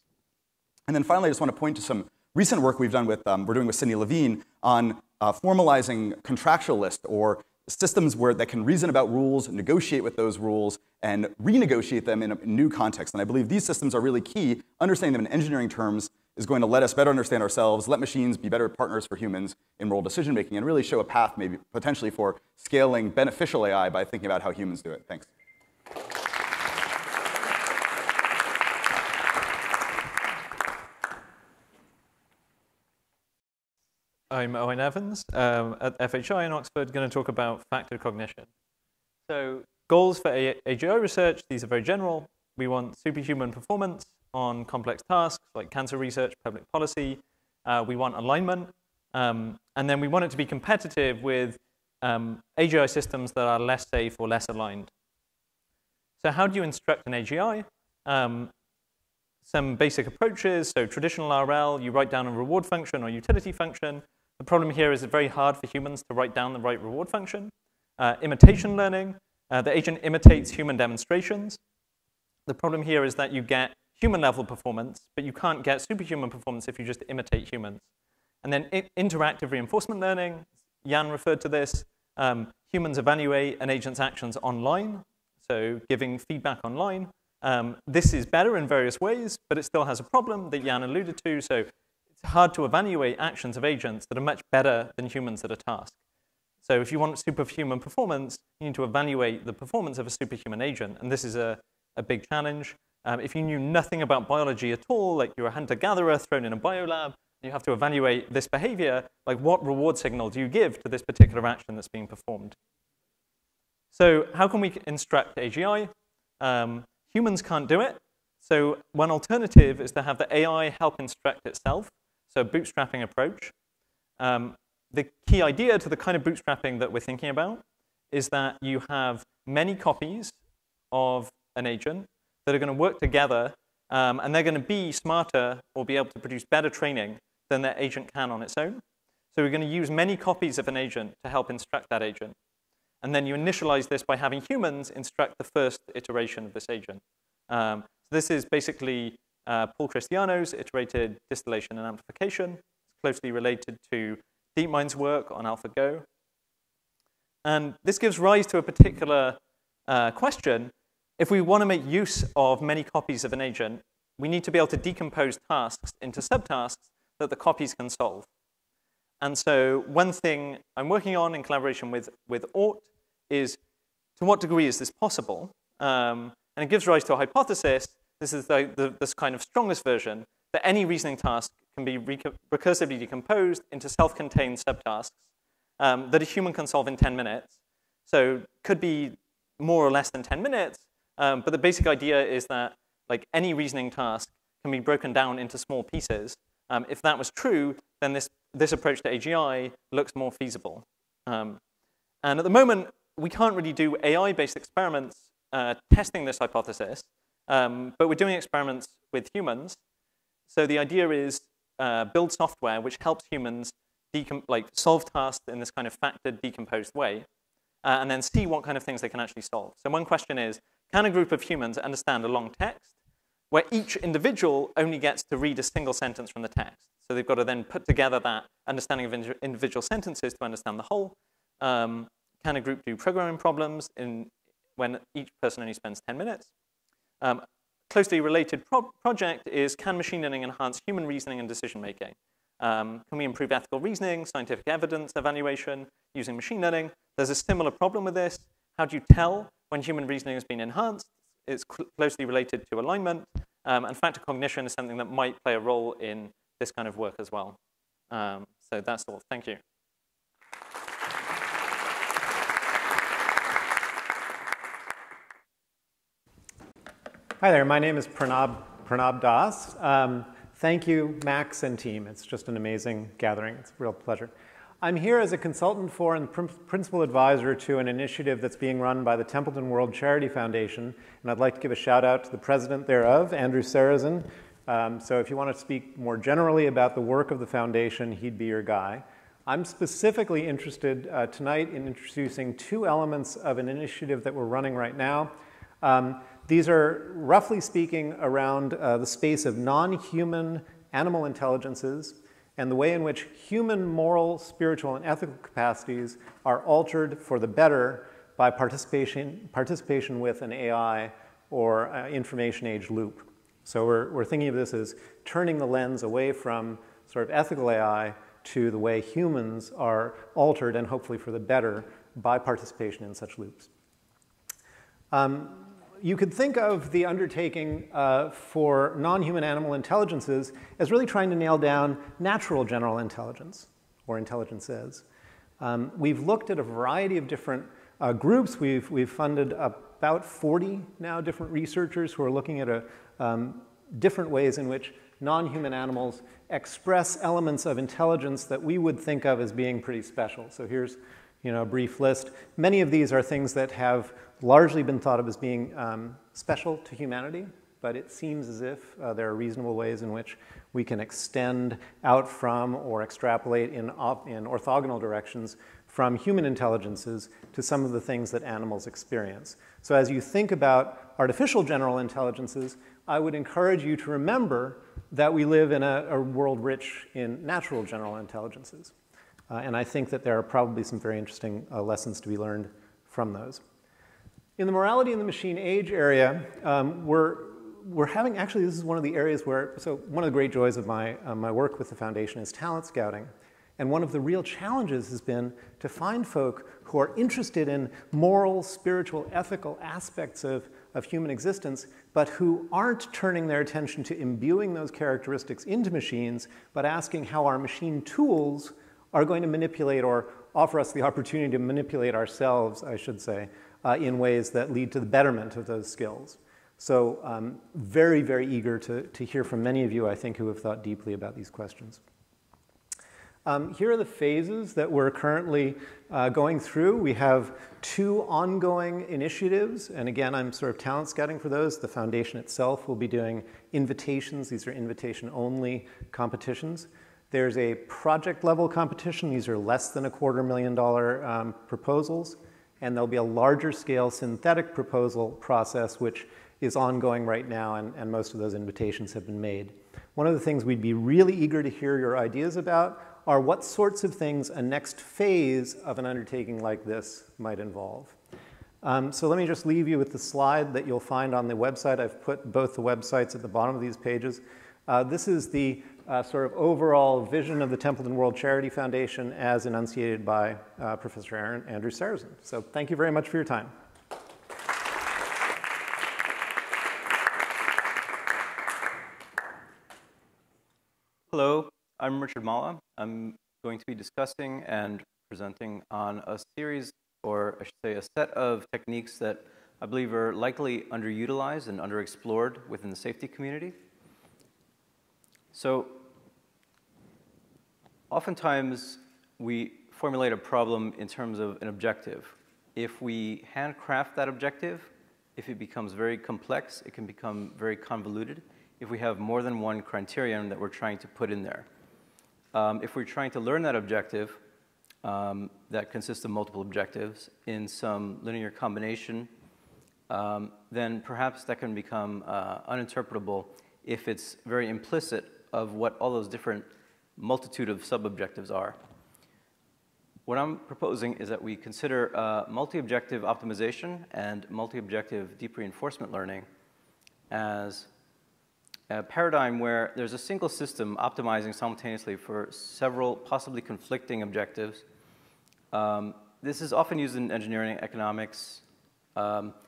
And then finally, I just want to point to some recent work we're doing with Sidney Levine on formalizing contractualist or systems that can reason about rules, negotiate with those rules, and renegotiate them in a new context. And I believe these systems are really key. Understanding them in engineering terms is going to let us better understand ourselves, let machines be better partners for humans in moral decision making, and really show a path maybe potentially for scaling beneficial AI by thinking about how humans do it. Thanks.
I'm Owen Evans at FHI in Oxford, going to talk about factor cognition. So goals for AGI research, these are very general. We want superhuman performance on complex tasks like cancer research, public policy. We want alignment. And then we want it to be competitive with AGI systems that are less safe or less aligned. So how do you instruct an AGI? Some basic approaches. So traditional RL, you write down a reward function or utility function. The problem here is it's very hard for humans to write down the right reward function. Imitation learning, the agent imitates human demonstrations. The problem here is that you get human-level performance, but you can't get superhuman performance if you just imitate humans. And then interactive reinforcement learning, Jan referred to this. Humans evaluate an agent's actions online, so giving feedback online. This is better in various ways, but it still has a problem that Jan alluded to. So it's hard to evaluate actions of agents that are much better than humans at a task. So if you want superhuman performance, you need to evaluate the performance of a superhuman agent. And this is a big challenge. If you knew nothing about biology at all, like you're a hunter-gatherer thrown in a biolab, you have to evaluate this behavior, like what reward signal do you give to this particular action that's being performed? So how can we instruct AGI? Humans can't do it. So one alternative is to have the AI help instruct itself, so a bootstrapping approach. The key idea to the kind of bootstrapping that we're thinking about is that you have many copies of an agent that are going to work together, and they're going to be smarter or be able to produce better training than that agent can on its own. So we're going to use many copies of an agent to help instruct that agent. And then you initialize this by having humans instruct the first iteration of this agent. So this is basically Paul Christiano's iterated distillation and amplification. It's closely related to DeepMind's work on AlphaGo. And this gives rise to a particular question. If we want to make use of many copies of an agent, we need to be able to decompose tasks into subtasks that the copies can solve. And so one thing I'm working on in collaboration with Ort is, to what degree is this possible? And it gives rise to a hypothesis. This is this kind of strongest version, that any reasoning task can be recursively decomposed into self-contained subtasks that a human can solve in 10 minutes. So could be more or less than 10 minutes. But the basic idea is that like any reasoning task can be broken down into small pieces. If that was true, then this approach to AGI looks more feasible. And at the moment, we can't really do AI-based experiments testing this hypothesis, but we're doing experiments with humans. So the idea is build software which helps humans solve tasks in this kind of factored, decomposed way, and then see what kind of things they can actually solve. So one question is, can a group of humans understand a long text where each individual only gets to read a single sentence from the text? So they've got to then put together that understanding of individual sentences to understand the whole. Can a group do programming problems when each person only spends 10 minutes? Closely related project is, can machine learning enhance human reasoning and decision making? Can we improve ethical reasoning, scientific evidence evaluation using machine learning? There's a similar problem with this. How do you tell when human reasoning has been enhanced? It's closely related to alignment. And factor cognition is something that might play a role in this kind of work as well. So that's all. Thank you.
Hi there. My name is Pranam Das. Thank you, Max and team. It's just an amazing gathering. It's a real pleasure. I'm here as a consultant for and principal advisor to an initiative that's being run by the Templeton World Charity Foundation, and I'd like to give a shout out to the president thereof, Andrew Sarrazin. So if you want to speak more generally about the work of the foundation, he'd be your guy. I'm specifically interested tonight in introducing two elements of an initiative that we're running right now. These are, roughly speaking, around the space of non-human animal intelligences and the way in which human moral, spiritual, and ethical capacities are altered for the better by participation with an AI or information age loop. So we're thinking of this as turning the lens away from sort of ethical AI to the way humans are altered, and hopefully for the better, by participation in such loops. You could think of the undertaking for non-human animal intelligences as really trying to nail down natural general intelligence, or intelligences. We've looked at a variety of different groups. We've funded about 40 now different researchers who are looking at different ways in which non-human animals express elements of intelligence that we would think of as being pretty special. So here's a brief list. Many of these are things that have largely been thought of as being special to humanity, but it seems as if there are reasonable ways in which we can extend out from or extrapolate in orthogonal directions from human intelligences to some of the things that animals experience. So as you think about artificial general intelligences, I would encourage you to remember that we live in a world rich in natural general intelligences. And I think that there are probably some very interesting lessons to be learned from those. In the morality in the machine age area, we're having, actually this is one of the areas where, so one of the great joys of my work with the foundation is talent scouting. And one of the real challenges has been to find folk who are interested in moral, spiritual, ethical aspects of human existence, but who aren't turning their attention to imbuing those characteristics into machines, but asking how our machine tools are going to manipulate or offer us the opportunity to manipulate ourselves, I should say, in ways that lead to the betterment of those skills. So very, very eager to hear from many of you, I think, who have thought deeply about these questions. Here are the phases that we're currently going through. We have 2 ongoing initiatives, and again, I'm sort of talent scouting for those. The foundation itself will be doing invitations. These are invitation-only competitions. There's a project-level competition. These are less than $250,000 proposals, and there'll be a larger-scale synthetic proposal process, which is ongoing right now, and most of those invitations have been made. One of the things we'd be really eager to hear your ideas about are what sorts of things a next phase of an undertaking like this might involve. So let me just leave you with the slide that you'll find on the website. I've put both the websites at the bottom of these pages. This is the sort of overall vision of the Templeton World Charity Foundation as enunciated by Professor Andrew Sarrazin. So thank you very much for your time.
Hello, I'm Richard Malla. I'm going to be discussing and presenting on a series, or I should say a set of techniques that I believe are likely underutilized and underexplored within the safety community. So oftentimes we formulate a problem in terms of an objective. If we handcraft that objective, if it becomes very complex, it can become very convoluted if we have more than one criterion that we're trying to put in there. If we're trying to learn that objective that consists of multiple objectives in some linear combination, then perhaps that can become uninterpretable if it's very implicit of what all those different multitude of sub-objectives are. What I'm proposing is that we consider multi-objective optimization and multi-objective deep reinforcement learning as a paradigm where there's a single system optimizing simultaneously for several possibly conflicting objectives. This is often used in engineering economics.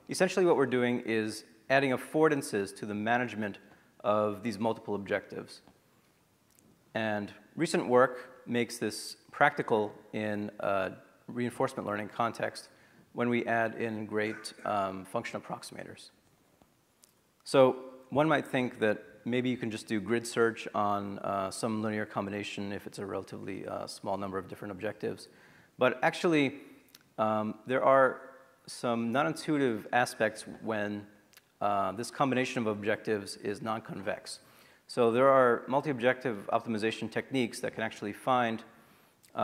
Essentially what we're doing is adding affordances to the management of these multiple objectives. And recent work makes this practical in a reinforcement learning context when we add in great function approximators. So one might think that maybe you can just do grid search on some linear combination if it's a relatively small number of different objectives. But actually, there are some non-intuitive aspects when this combination of objectives is non-convex. So there are multi-objective optimization techniques that can actually find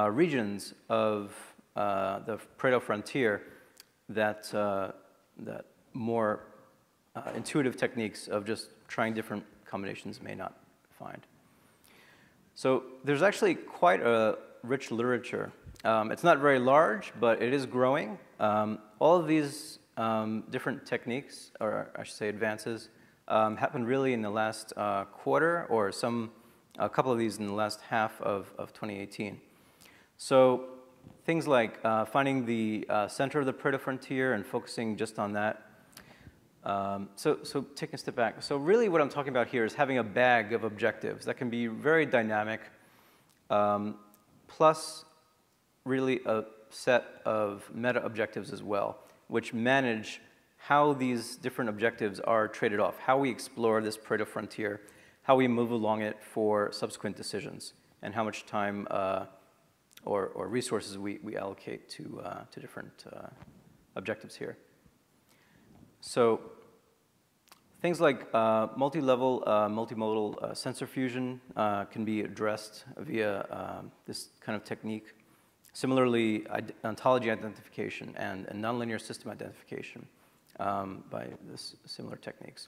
regions of the Pareto frontier that, that more intuitive techniques of just trying different combinations may not find. So there's actually quite a rich literature. It's not very large, but it is growing. All of these different techniques, or I should say advances, happened really in the last quarter, or a couple of these in the last half of 2018. So things like finding the center of the Pareto frontier and focusing just on that. So taking a step back. So really what I'm talking about here is having a bag of objectives that can be very dynamic, plus really a set of meta objectives as well, which manage how these different objectives are traded off, how we explore this Pareto frontier, how we move along it for subsequent decisions, and how much time or resources we allocate to different objectives here. So things like multi-level, multimodal sensor fusion can be addressed via this kind of technique. Similarly, ontology identification and nonlinear system identification by this similar techniques.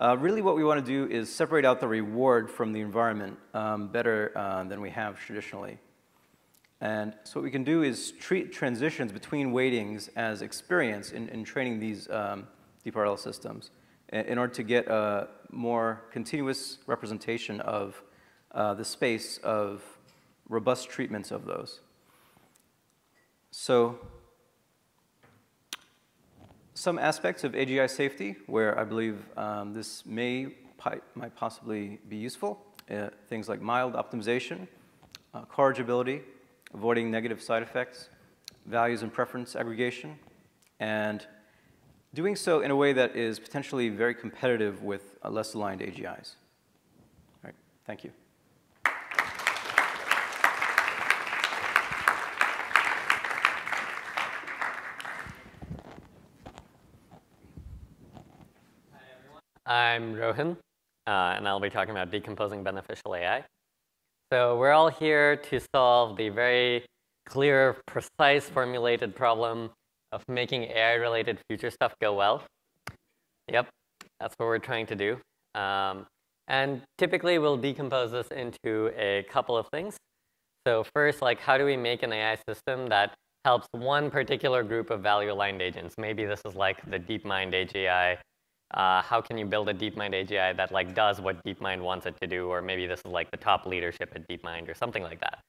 Really what we want to do is separate out the reward from the environment better than we have traditionally. And so what we can do is treat transitions between weightings as experience in training these deep RL systems in order to get a more continuous representation of the space of robust treatments of those. So some aspects of AGI safety where I believe this might possibly be useful, things like mild optimization, corrigibility, avoiding negative side effects, values and preference aggregation, and doing so in a way that is potentially very competitive with less aligned AGIs. All right, thank you.
I'm Rohan, and I'll be talking about decomposing beneficial AI. So we're all here to solve the very clear, precise, formulated problem of making AI-related future stuff go well. Yep, that's what we're trying to do. And typically, we'll decompose this into a couple of things. So first, like, how do we make an AI system that helps one particular group of value-aligned agents? Maybe this is like the DeepMind AGI. How can you build a DeepMind AGI that like does what DeepMind wants it to do? Or maybe this is like the top leadership at DeepMind or something like that,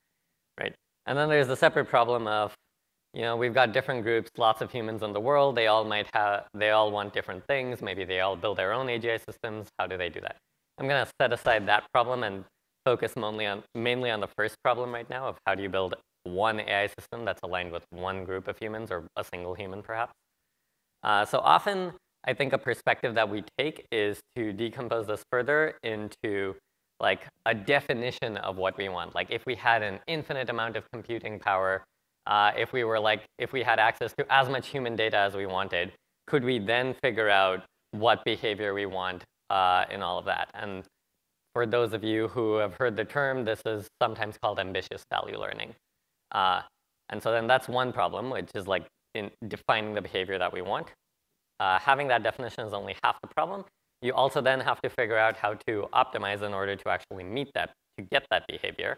right? And then there's the separate problem of, you know, we've got different groups, lots of humans in the world. They all want different things. Maybe they all build their own AGI systems. How do they do that? I'm going to set aside that problem and focus mainly on the first problem right now of how do you build one AI system that's aligned with one group of humans or a single human, perhaps. So often, I think a perspective that we take is to decompose this further into like a definition of what we want. Like if we had an infinite amount of computing power, if we had access to as much human data as we wanted, could we then figure out what behavior we want in all of that? And for those of you who have heard the term, this is sometimes called ambitious value learning. And so then that's one problem, which is like in defining the behavior that we want. Having that definition is only half the problem. You also then have to figure out how to optimize in order to actually meet that, to get that behavior.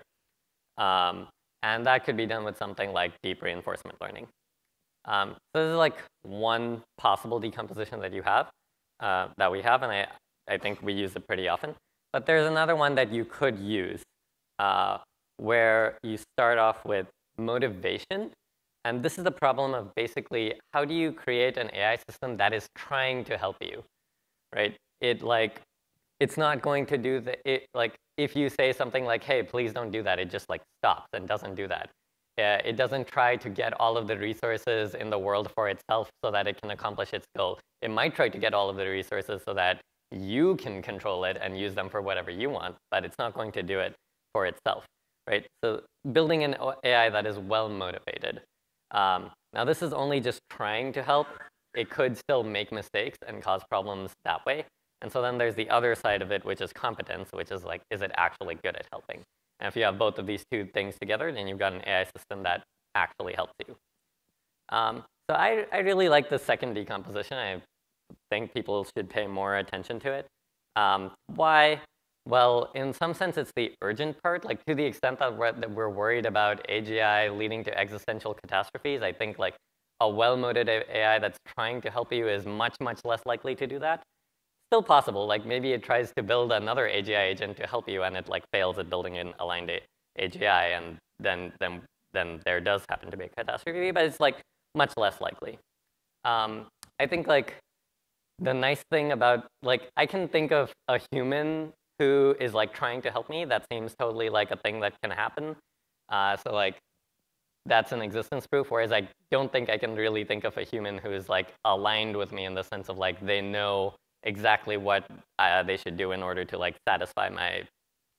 And that could be done with something like deep reinforcement learning. So this is like one possible decomposition that you have, that we have, and I think we use it pretty often. But there's another one that you could use where you start off with motivation. And this is the problem of basically how do you create an AI system that is trying to help you, right? It's not going to do if you say something like, hey, please don't do that, it just like stops and doesn't do that. It doesn't try to get all of the resources in the world for itself so that it can accomplish its goal. It might try to get all of the resources so that you can control it and use them for whatever you want, but it's not going to do it for itself, right? So building an AI that is well motivated. Now this is only just trying to help. It could still make mistakes and cause problems that way. And so then there's the other side of it, which is competence, which is like, is it actually good at helping? And if you have both of these two things together, then you've got an AI system that actually helps you. So I really like the second decomposition. I think people should pay more attention to it. Why? Well, in some sense, it's the urgent part. Like, to the extent that we're worried about AGI leading to existential catastrophes, I think like a well-motivated AI that's trying to help you is much, much less likely to do that. Still possible. Like, maybe it tries to build another AGI agent to help you, and it like fails at building an aligned AGI, and then there does happen to be a catastrophe. But it's like much less likely. I think like the nice thing about, like, I can think of a human who is like trying to help me. That seems totally like a thing that can happen. So like that's an existence proof, whereas I don't think I can really think of a human who is like aligned with me in the sense of like they know exactly what they should do in order to like satisfy my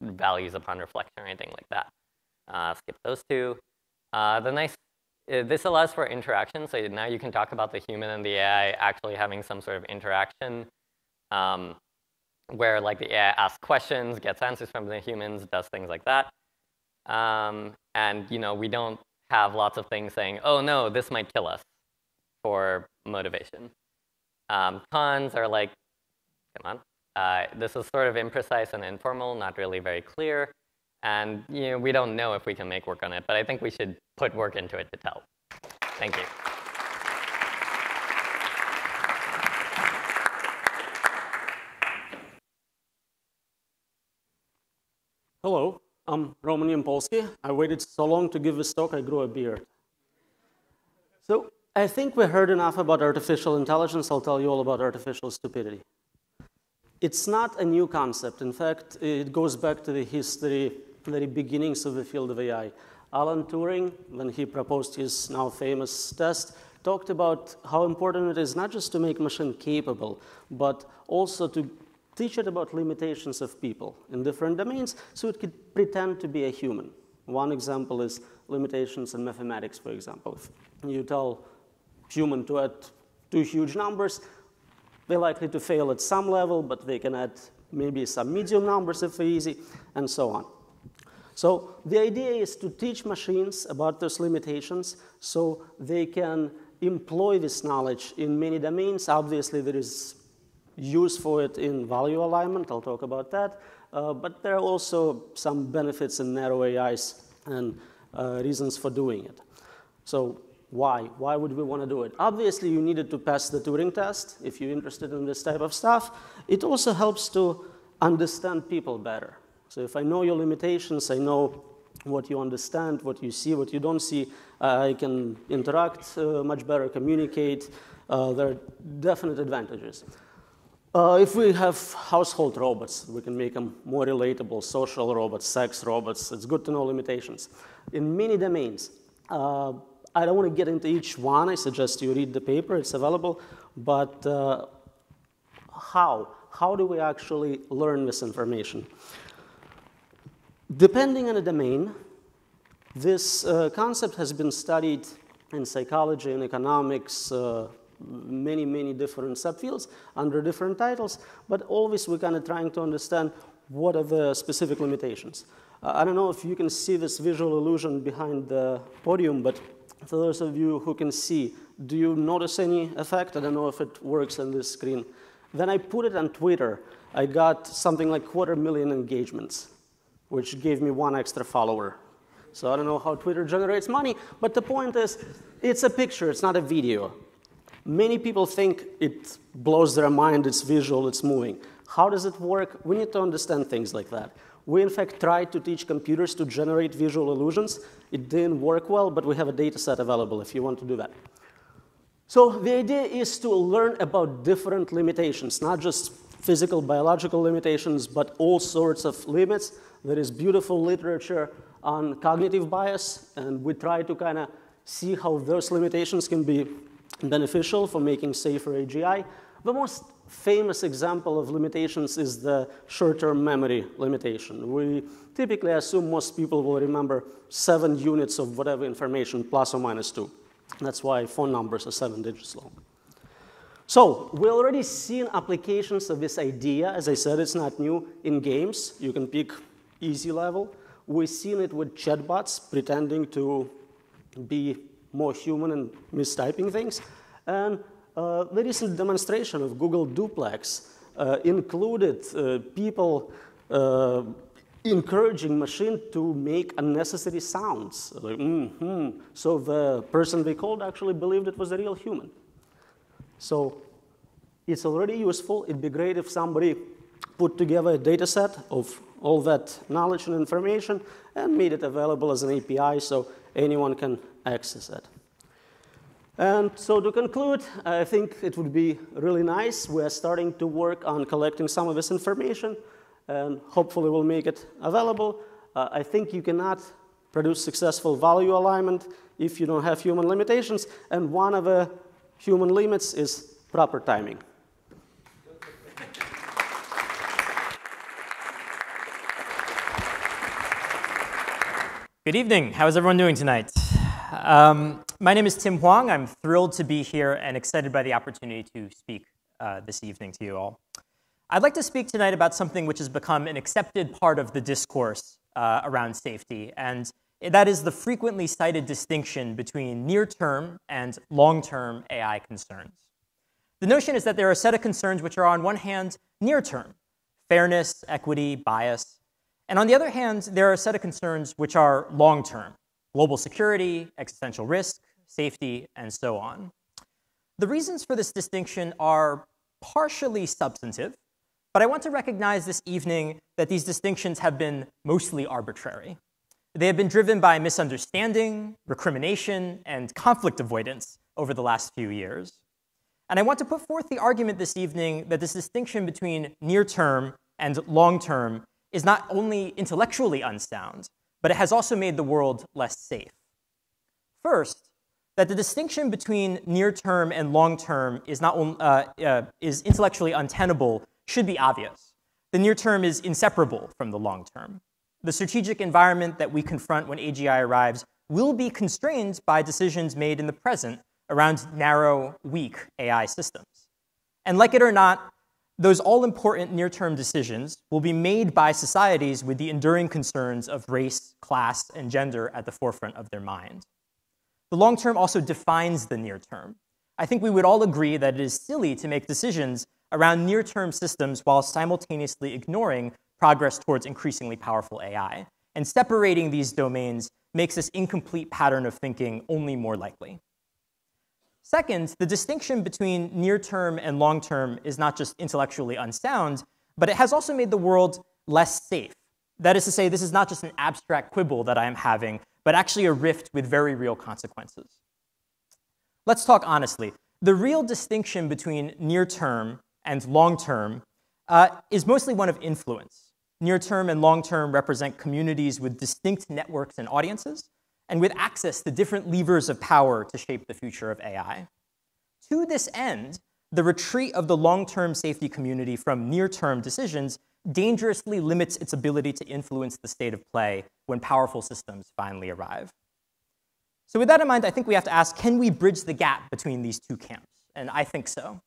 values upon reflection or anything like that. Skip those two. This allows for interaction, so now you can talk about the human and the AI actually having some sort of interaction where like the AI asks questions, gets answers from the humans, does things like that. And you know, we don't have lots of things saying, oh no, this might kill us for motivation. Cons are like, come on, this is sort of imprecise and informal, not really very clear. And you know, we don't know if we can make work on it, but I think we should put work into it to tell. Thank you.
Hello, I'm Roman Yampolsky. I waited so long to give this talk, I grew a beard. So I think we heard enough about artificial intelligence. I'll tell you all about artificial stupidity. It's not a new concept. In fact, it goes back to the history, very beginnings of the field of AI. Alan Turing, when he proposed his now famous test, talked about how important it is not just to make machine capable, but also to teach it about limitations of people in different domains so it could pretend to be a human. One example is limitations in mathematics, for example. If you tell human to add two huge numbers, they're likely to fail at some level, but they can add maybe some medium numbers if they're easy, and so on. So the idea is to teach machines about those limitations so they can employ this knowledge in many domains. Obviously, there is use for it in value alignment. I'll talk about that. But there are also some benefits in narrow AIs and reasons for doing it. So why? Why would we want to do it? Obviously, you needed to pass the Turing test if you're interested in this type of stuff. It also helps to understand people better. So if I know your limitations, I know what you understand, what you see, what you don't see, I can interact much better, communicate. There are definite advantages. If we have household robots, we can make them more relatable, social robots, sex robots. It's good to know limitations. In many domains, I don't want to get into each one. I suggest you read the paper. It's available. But how? How do we actually learn this information? Depending on the domain, this concept has been studied in psychology and economics, many different subfields under different titles, but always we're kind of trying to understand what are the specific limitations. I don't know if you can see this visual illusion behind the podium, but for those of you who can see, do you notice any effect? I don't know if it works on this screen. When I put it on Twitter, I got something like 250,000 engagements, which gave me 1 extra follower. So I don't know how Twitter generates money, but the point is, it's a picture, it's not a video. Many people think it blows their mind, it's visual, it's moving. How does it work? We need to understand things like that. We, in fact, tried to teach computers to generate visual illusions. It didn't work well, but we have a data set available if you want to do that. So the idea is to learn about different limitations, not just physical, biological limitations, but all sorts of limits. There is beautiful literature on cognitive bias, and we try to kind of see how those limitations can be beneficial for making safer AGI. The most famous example of limitations is the short-term memory limitation. We typically assume most people will remember 7 units of whatever information, plus or minus 2. That's why phone numbers are 7 digits long. So we've already seen applications of this idea. As I said, it's not new in games. You can pick easy level. We've seen it with chatbots pretending to be more human and mistyping things. And the recent demonstration of Google Duplex included people encouraging machine to make unnecessary sounds. Like, So the person they called actually believed it was a real human. So it's already useful. It'd be great if somebody put together a data set of all that knowledge and information and made it available as an API so anyone can access it. And so to conclude, I think it would be really nice. We're starting to work on collecting some of this information, and hopefully we'll make it available. I think you cannot produce successful value alignment if you don't have human limitations, and one of the human limits is proper timing.
Good evening. How is everyone doing tonight? My name is Tim Huang. I'm thrilled to be here and excited by the opportunity to speak this evening to you all. I'd like to speak tonight about something which has become an accepted part of the discourse around safety, and that is the frequently cited distinction between near-term and long-term AI concerns. The notion is that there are a set of concerns which are on one hand near-term, fairness, equity, bias, and on the other hand, there are a set of concerns which are long-term, global security, existential risk, safety, and so on. The reasons for this distinction are partially substantive, but I want to recognize this evening that these distinctions have been mostly arbitrary. They have been driven by misunderstanding, recrimination, and conflict avoidance over the last few years. And I want to put forth the argument this evening that this distinction between near-term and long-term is not only intellectually unsound, but it has also made the world less safe. First, that the distinction between near-term and long-term is intellectually untenable should be obvious. The near-term is inseparable from the long-term. The strategic environment that we confront when AGI arrives will be constrained by decisions made in the present around narrow, weak AI systems. And like it or not, those all-important near-term decisions will be made by societies with the enduring concerns of race, class, and gender at the forefront of their mind. The long-term also defines the near-term. I think we would all agree that it is silly to make decisions around near-term systems while simultaneously ignoring progress towards increasingly powerful AI. And separating these domains makes this incomplete pattern of thinking only more likely. Second, the distinction between near-term and long-term is not just intellectually unsound, but it has also made the world less safe. That is to say, this is not just an abstract quibble that I am having, but actually a rift with very real consequences. Let's talk honestly. The real distinction between near-term and long-term is mostly one of influence. Near-term and long-term represent communities with distinct networks and audiences, and with access to different levers of power to shape the future of AI. To this end, the retreat of the long-term safety community from near-term decisions dangerously limits its ability to influence the state of play when powerful systems finally arrive. So with that in mind, I think we have to ask, can we bridge the gap between these two camps? And I think so.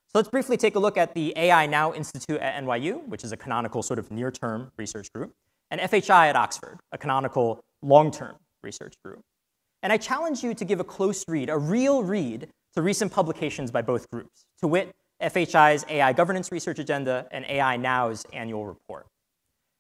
So let's briefly take a look at the AI Now Institute at NYU, which is a canonical sort of near-term research group, and FHI at Oxford, a canonical long-term research group. And I challenge you to give a close read, a real read, to recent publications by both groups, to wit, FHI's AI Governance Research Agenda and AI Now's annual report.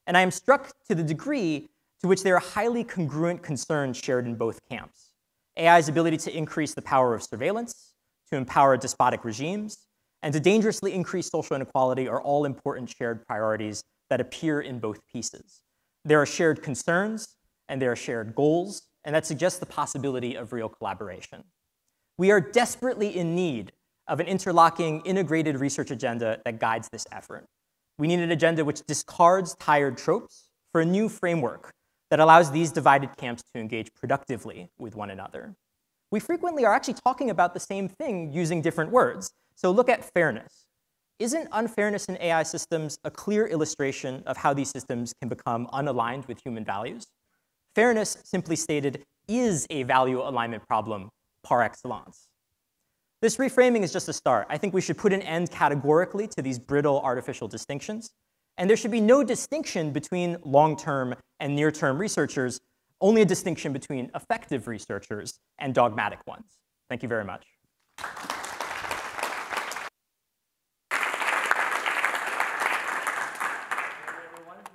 And I am struck to the degree to which there are highly congruent concerns shared in both camps. AI's ability to increase the power of surveillance, to empower despotic regimes, and to dangerously increase social inequality are all important shared priorities that appear in both pieces. There are shared concerns, and there are shared goals, and that suggests the possibility of real collaboration. We are desperately in need of an interlocking, integrated research agenda that guides this effort. We need an agenda which discards tired tropes for a new framework that allows these divided camps to engage productively with one another. We frequently are actually talking about the same thing using different words. So look at fairness. isn't unfairness in AI systems a clear illustration of how these systems can become unaligned with human values? Fairness, simply stated, is a value alignment problem par excellence. This reframing is just a start. I think we should put an end categorically to these brittle artificial distinctions. And there should be no distinction between long-term and near-term researchers, only a distinction between effective researchers and dogmatic ones. Thank you very much.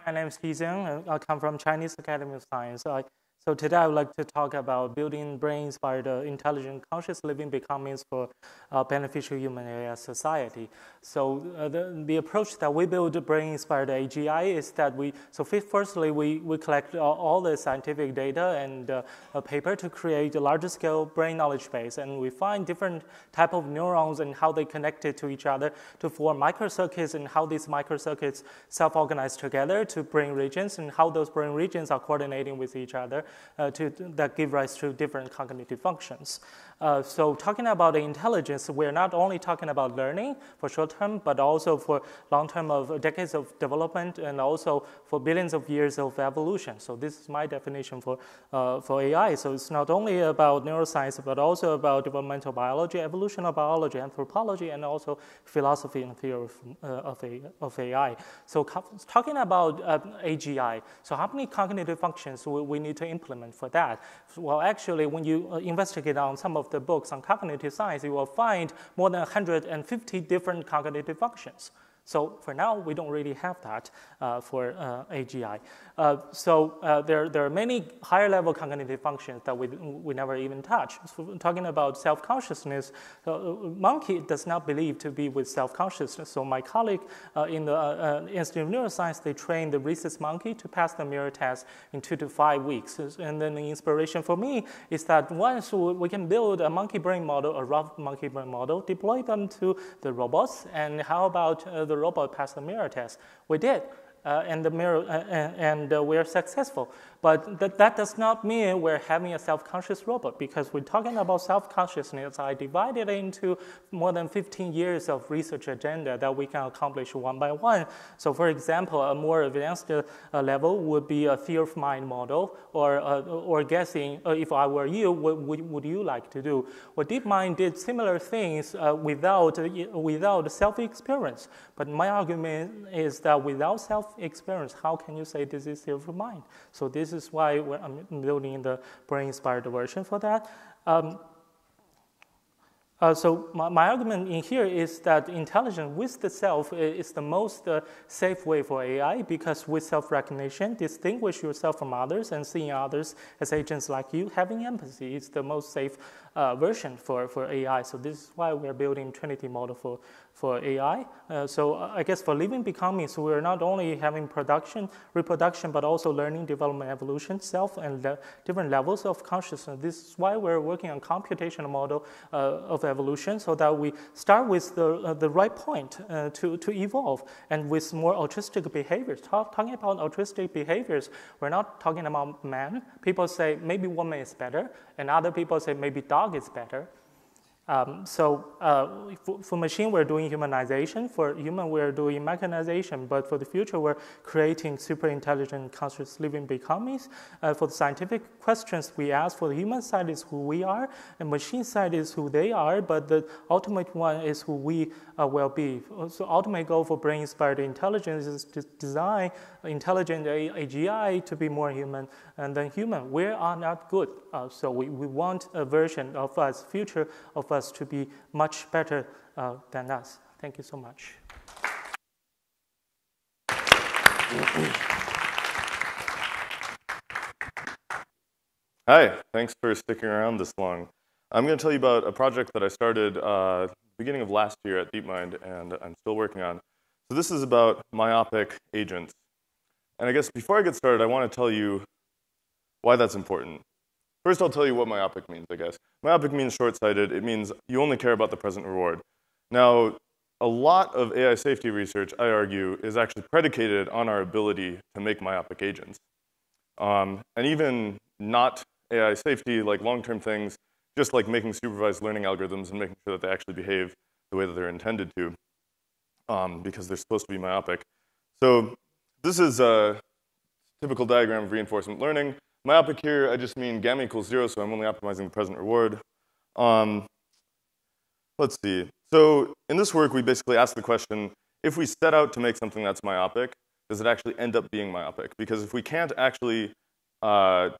My name is He Zheng. I come from Chinese Academy of Science. So today I would like to talk about building brain-inspired intelligent conscious living becomings for beneficial human AI society. So the approach that we build brain-inspired AGI is that firstly we collect all the scientific data and a paper to create a larger scale brain knowledge base, and we find different type of neurons and how they connected to each other to form microcircuits, and how these microcircuits self-organize together to brain regions, and how those brain regions are coordinating with each other that give rise to different cognitive functions. So talking about intelligence, we're not only talking about learning for short term, but also for long term of decades of development, and also for billions of years of evolution. So this is my definition for AI. So it's not only about neuroscience, but also about developmental biology, evolutionary biology, anthropology, and also philosophy and theory of AI. So talking about AGI, so how many cognitive functions we need to implement for that? Well, actually, when you investigate on some of the books on cognitive science, you will find more than 150 different cognitive functions. So for now, we don't really have that for AGI. There are many higher level cognitive functions that we never even touch. So talking about self-consciousness, monkey does not believe to be with self-consciousness. So my colleague in the Institute of Neuroscience, they trained the rhesus monkey to pass the mirror test in 2 to 5 weeks. And then the inspiration for me is that once we can build a monkey brain model, a rough monkey brain model, deploy them to the robots, and how about the robot passed the mirror test? We did. And we're successful. But that does not mean we're having a self-conscious robot, because we're talking about self-consciousness. I divided it into more than 15 years of research agenda that we can accomplish one by one. So for example, a more advanced level would be a theory of mind model, or guessing, if I were you, what would you like to do? Well, DeepMind did similar things without self-experience. But my argument is that without self-experience, how can you say this is theory of mind? So this is why I'm building the brain-inspired version for that. So my argument in here is that intelligence with the self is the most safe way for AI, because with self-recognition, distinguish yourself from others and seeing others as agents like you, having empathy is the most safe version for AI. So this is why we're building Trinity model for AI. So I guess for living becomings, we're not only having reproduction, but also learning, development, evolution, self, and different levels of consciousness. This is why we're working on computational model of evolution, so that we start with the right point to evolve, and with more altruistic behaviors. Talking about altruistic behaviors, we're not talking about man. People say maybe woman is better, and other people say maybe dog is better. For machine, we're doing humanization. For human, we're doing mechanization. But for the future, we're creating super intelligent, conscious living becomings. For the scientific questions we ask, for the human side is who we are, and machine side is who they are. But the ultimate one is who we will be. So ultimate goal for brain-inspired intelligence is to design intelligent AGI to be more human than human. We are not good. So we want a version of us, future of us, to be much better than us. Thank you so much.
Hi, thanks for sticking around this long. I'm going to tell you about a project that I started beginning of last year at DeepMind, and I'm still working on. So this is about myopic agents. And I guess before I get started, I want to tell you why that's important. First, I'll tell you what myopic means, I guess. Myopic means short-sighted. It means you only care about the present reward. Now, a lot of AI safety research, I argue, is actually predicated on our ability to make myopic agents. And even not AI safety, like long-term things, just like making supervised learning algorithms and making sure that they actually behave the way that they're intended to. because they're supposed to be myopic. So this is a typical diagram of reinforcement learning. Myopic here, I just mean gamma equals 0, so I'm only optimizing the present reward. Let's see. So in this work, we basically ask the question, if we set out to make something that's myopic, does it actually end up being myopic? Because if we can't actually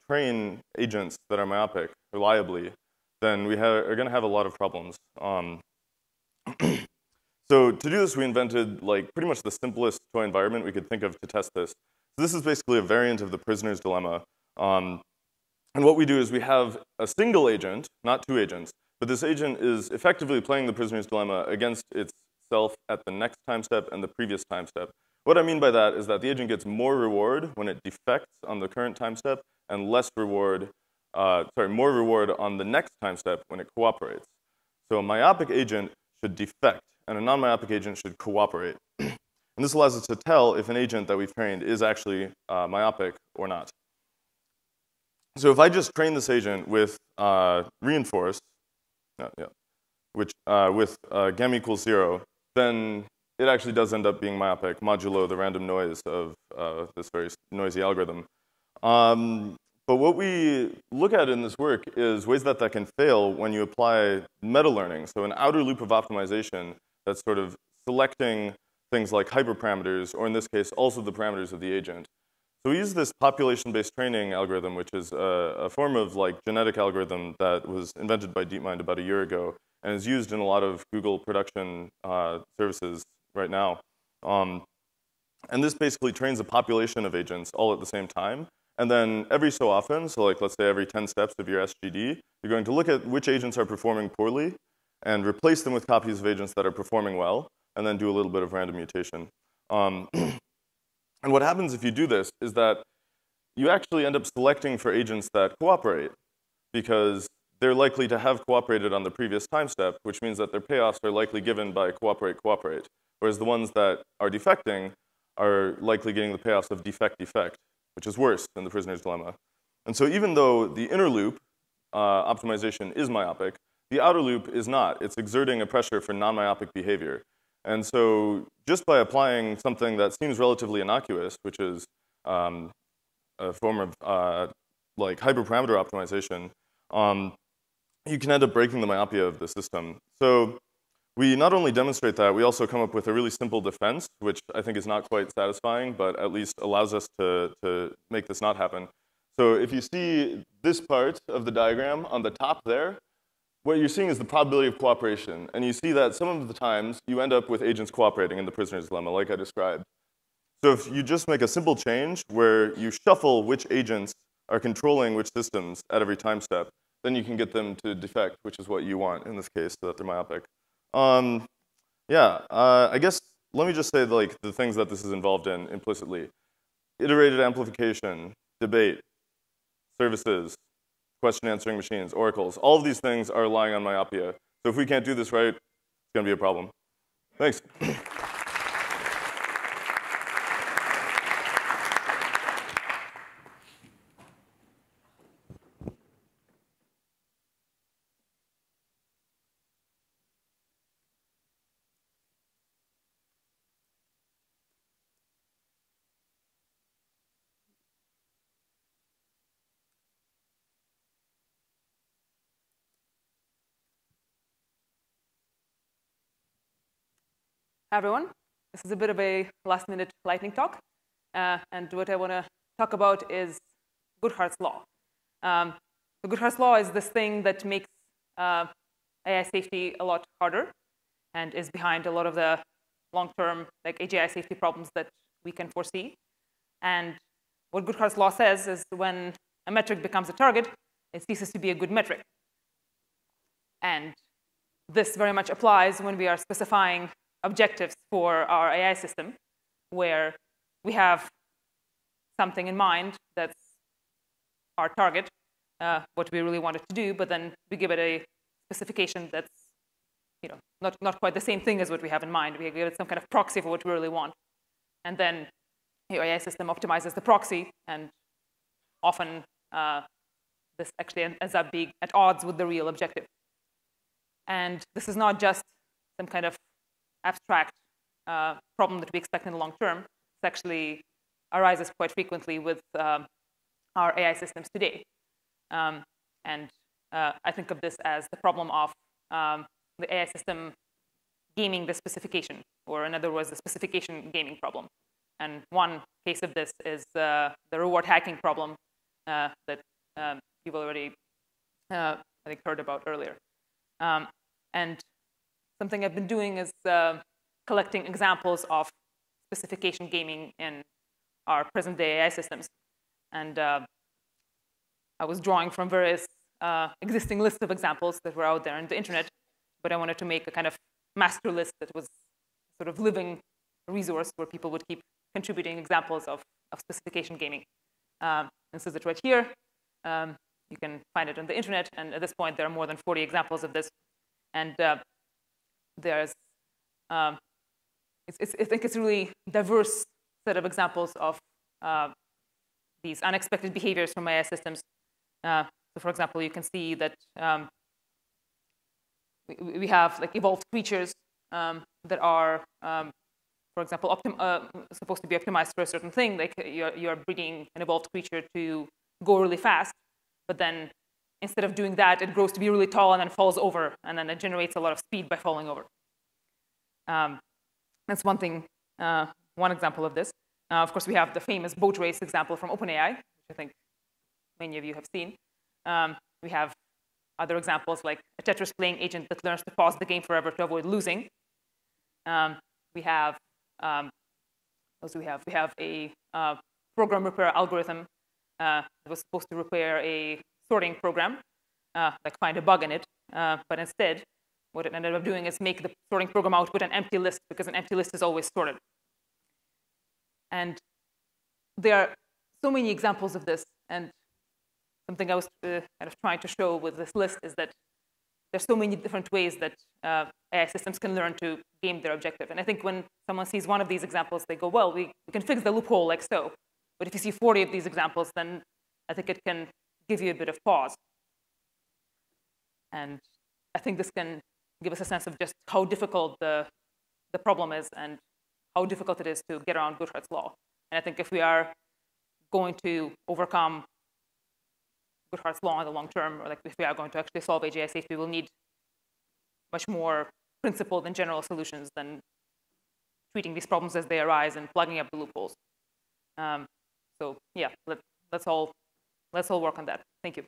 train agents that are myopic reliably, then we are going to have a lot of problems. So to do this, we invented like pretty much the simplest toy environment we could think of to test this. So this is basically a variant of the prisoner's dilemma. And what we do is we have a single agent, not two agents, but this agent is effectively playing the prisoner's dilemma against itself at the next time step and the previous time step. What I mean by that is that the agent gets more reward when it defects on the current time step and less reward, more reward on the next time step when it cooperates. So a myopic agent should defect, and a non-myopic agent should cooperate. And this allows us to tell if an agent that we've trained is actually myopic or not. So if I just train this agent with reinforce, with gamma equals 0, then it actually does end up being myopic, modulo the random noise of this very noisy algorithm. But what we look at in this work is ways that can fail when you apply meta-learning, so an outer loop of optimization that's sort of selecting things like hyperparameters, or in this case, also the parameters of the agent. So we use this population-based training algorithm, which is a form of like genetic algorithm that was invented by DeepMind about a year ago and is used in a lot of Google production services right now. And this basically trains a population of agents all at the same time. And then every so often, so like let's say every 10 steps of your SGD, you're going to look at which agents are performing poorly and replace them with copies of agents that are performing well, and then do a little bit of random mutation. And what happens if you do this is that you actually end up selecting for agents that cooperate, because they're likely to have cooperated on the previous time step, which means that their payoffs are likely given by cooperate, cooperate. Whereas the ones that are defecting are likely getting the payoffs of defect, defect, which is worse than the prisoner's dilemma. And so even though the inner loop optimization is myopic, the outer loop is not. It's exerting a pressure for non-myopic behavior. And so just by applying something that seems relatively innocuous, which is a form of like hyperparameter optimization, you can end up breaking the myopia of the system. So we not only demonstrate that, we also come up with a really simple defense, which I think is not quite satisfying, but at least allows us to make this not happen. So if you see this part of the diagram on the top there, what you're seeing is the probability of cooperation. And you see that some of the times you end up with agents cooperating in the prisoner's dilemma, like I described. So if you just make a simple change where you shuffle which agents are controlling which systems at every time step, then you can get them to defect, which is what you want in this case, so that they're myopic. I guess let me just say like the things that this is involved in implicitly. Iterated amplification, debate, services, question answering machines, oracles. All of these things are relying on myopia. So if we can't do this right, it's going to be a problem. Thanks.
Hi, everyone. This is a bit of a last-minute lightning talk. And what I want to talk about is Goodhart's law. So Goodhart's law is this thing that makes AI safety a lot harder and is behind a lot of the long-term like AGI safety problems that we can foresee. And what Goodhart's law says is when a metric becomes a target, it ceases to be a good metric. And this very much applies when we are specifying objectives for our AI system, where we have something in mind that's our target, what we really want it to do, but then we give it a specification that's not quite the same thing as what we have in mind. We give it some kind of proxy for what we really want. And then your AI system optimizes the proxy, and often this actually ends up being at odds with the real objective. And this is not just some kind of abstract
problem that we expect in the long term. It actually arises quite frequently with our AI systems today. And I think of this as the problem of the AI system gaming the specification, or in other words, the specification gaming problem. And one case of this is the reward hacking problem that you've already, I think, heard about earlier. And something I've been doing is collecting examples of specification gaming in our present-day AI systems. And I was drawing from various existing lists of examples that were out there on the internet, but I wanted to make a kind of master list that was sort of living resource where people would keep contributing examples of specification gaming. This is it right here. You can find it on the internet, and at this point, there are more than 40 examples of this. And there's, I think it's a really diverse set of examples of these unexpected behaviors from AI systems. So for example, you can see that we have like evolved creatures that are, for example, supposed to be optimized for a certain thing. Like you're breeding an evolved creature to go really fast, but then instead of doing that, it grows to be really tall and then falls over, and then it generates a lot of speed by falling over. That's one thing, one example of this. Of course, we have the famous boat race example from OpenAI, which I think many of you have seen. We have other examples like a Tetris playing agent that learns to pause the game forever to avoid losing. We have a program repair algorithm that was supposed to repair a sorting program, like find a bug in it. But instead, what it ended up doing is make the sorting program output an empty list, because an empty list is always sorted. And there are so many examples of this. And something I was kind of trying to show with this list is that there's so many different ways that AI systems can learn to game their objective. And I think when someone sees one of these examples, they go, well, we can fix the loophole like so. But if you see 40 of these examples, then I think it can give you a bit of pause. And I think this can give us a sense of just how difficult the problem is and how difficult it is to get around Goodhart's law. And I think if we are going to overcome Goodhart's law in the long term, or like if we are going to actually solve AGI safety, we'll need much more principled and general solutions than treating these problems as they arise and plugging up the loopholes. So yeah, let's all work on that. Thank you.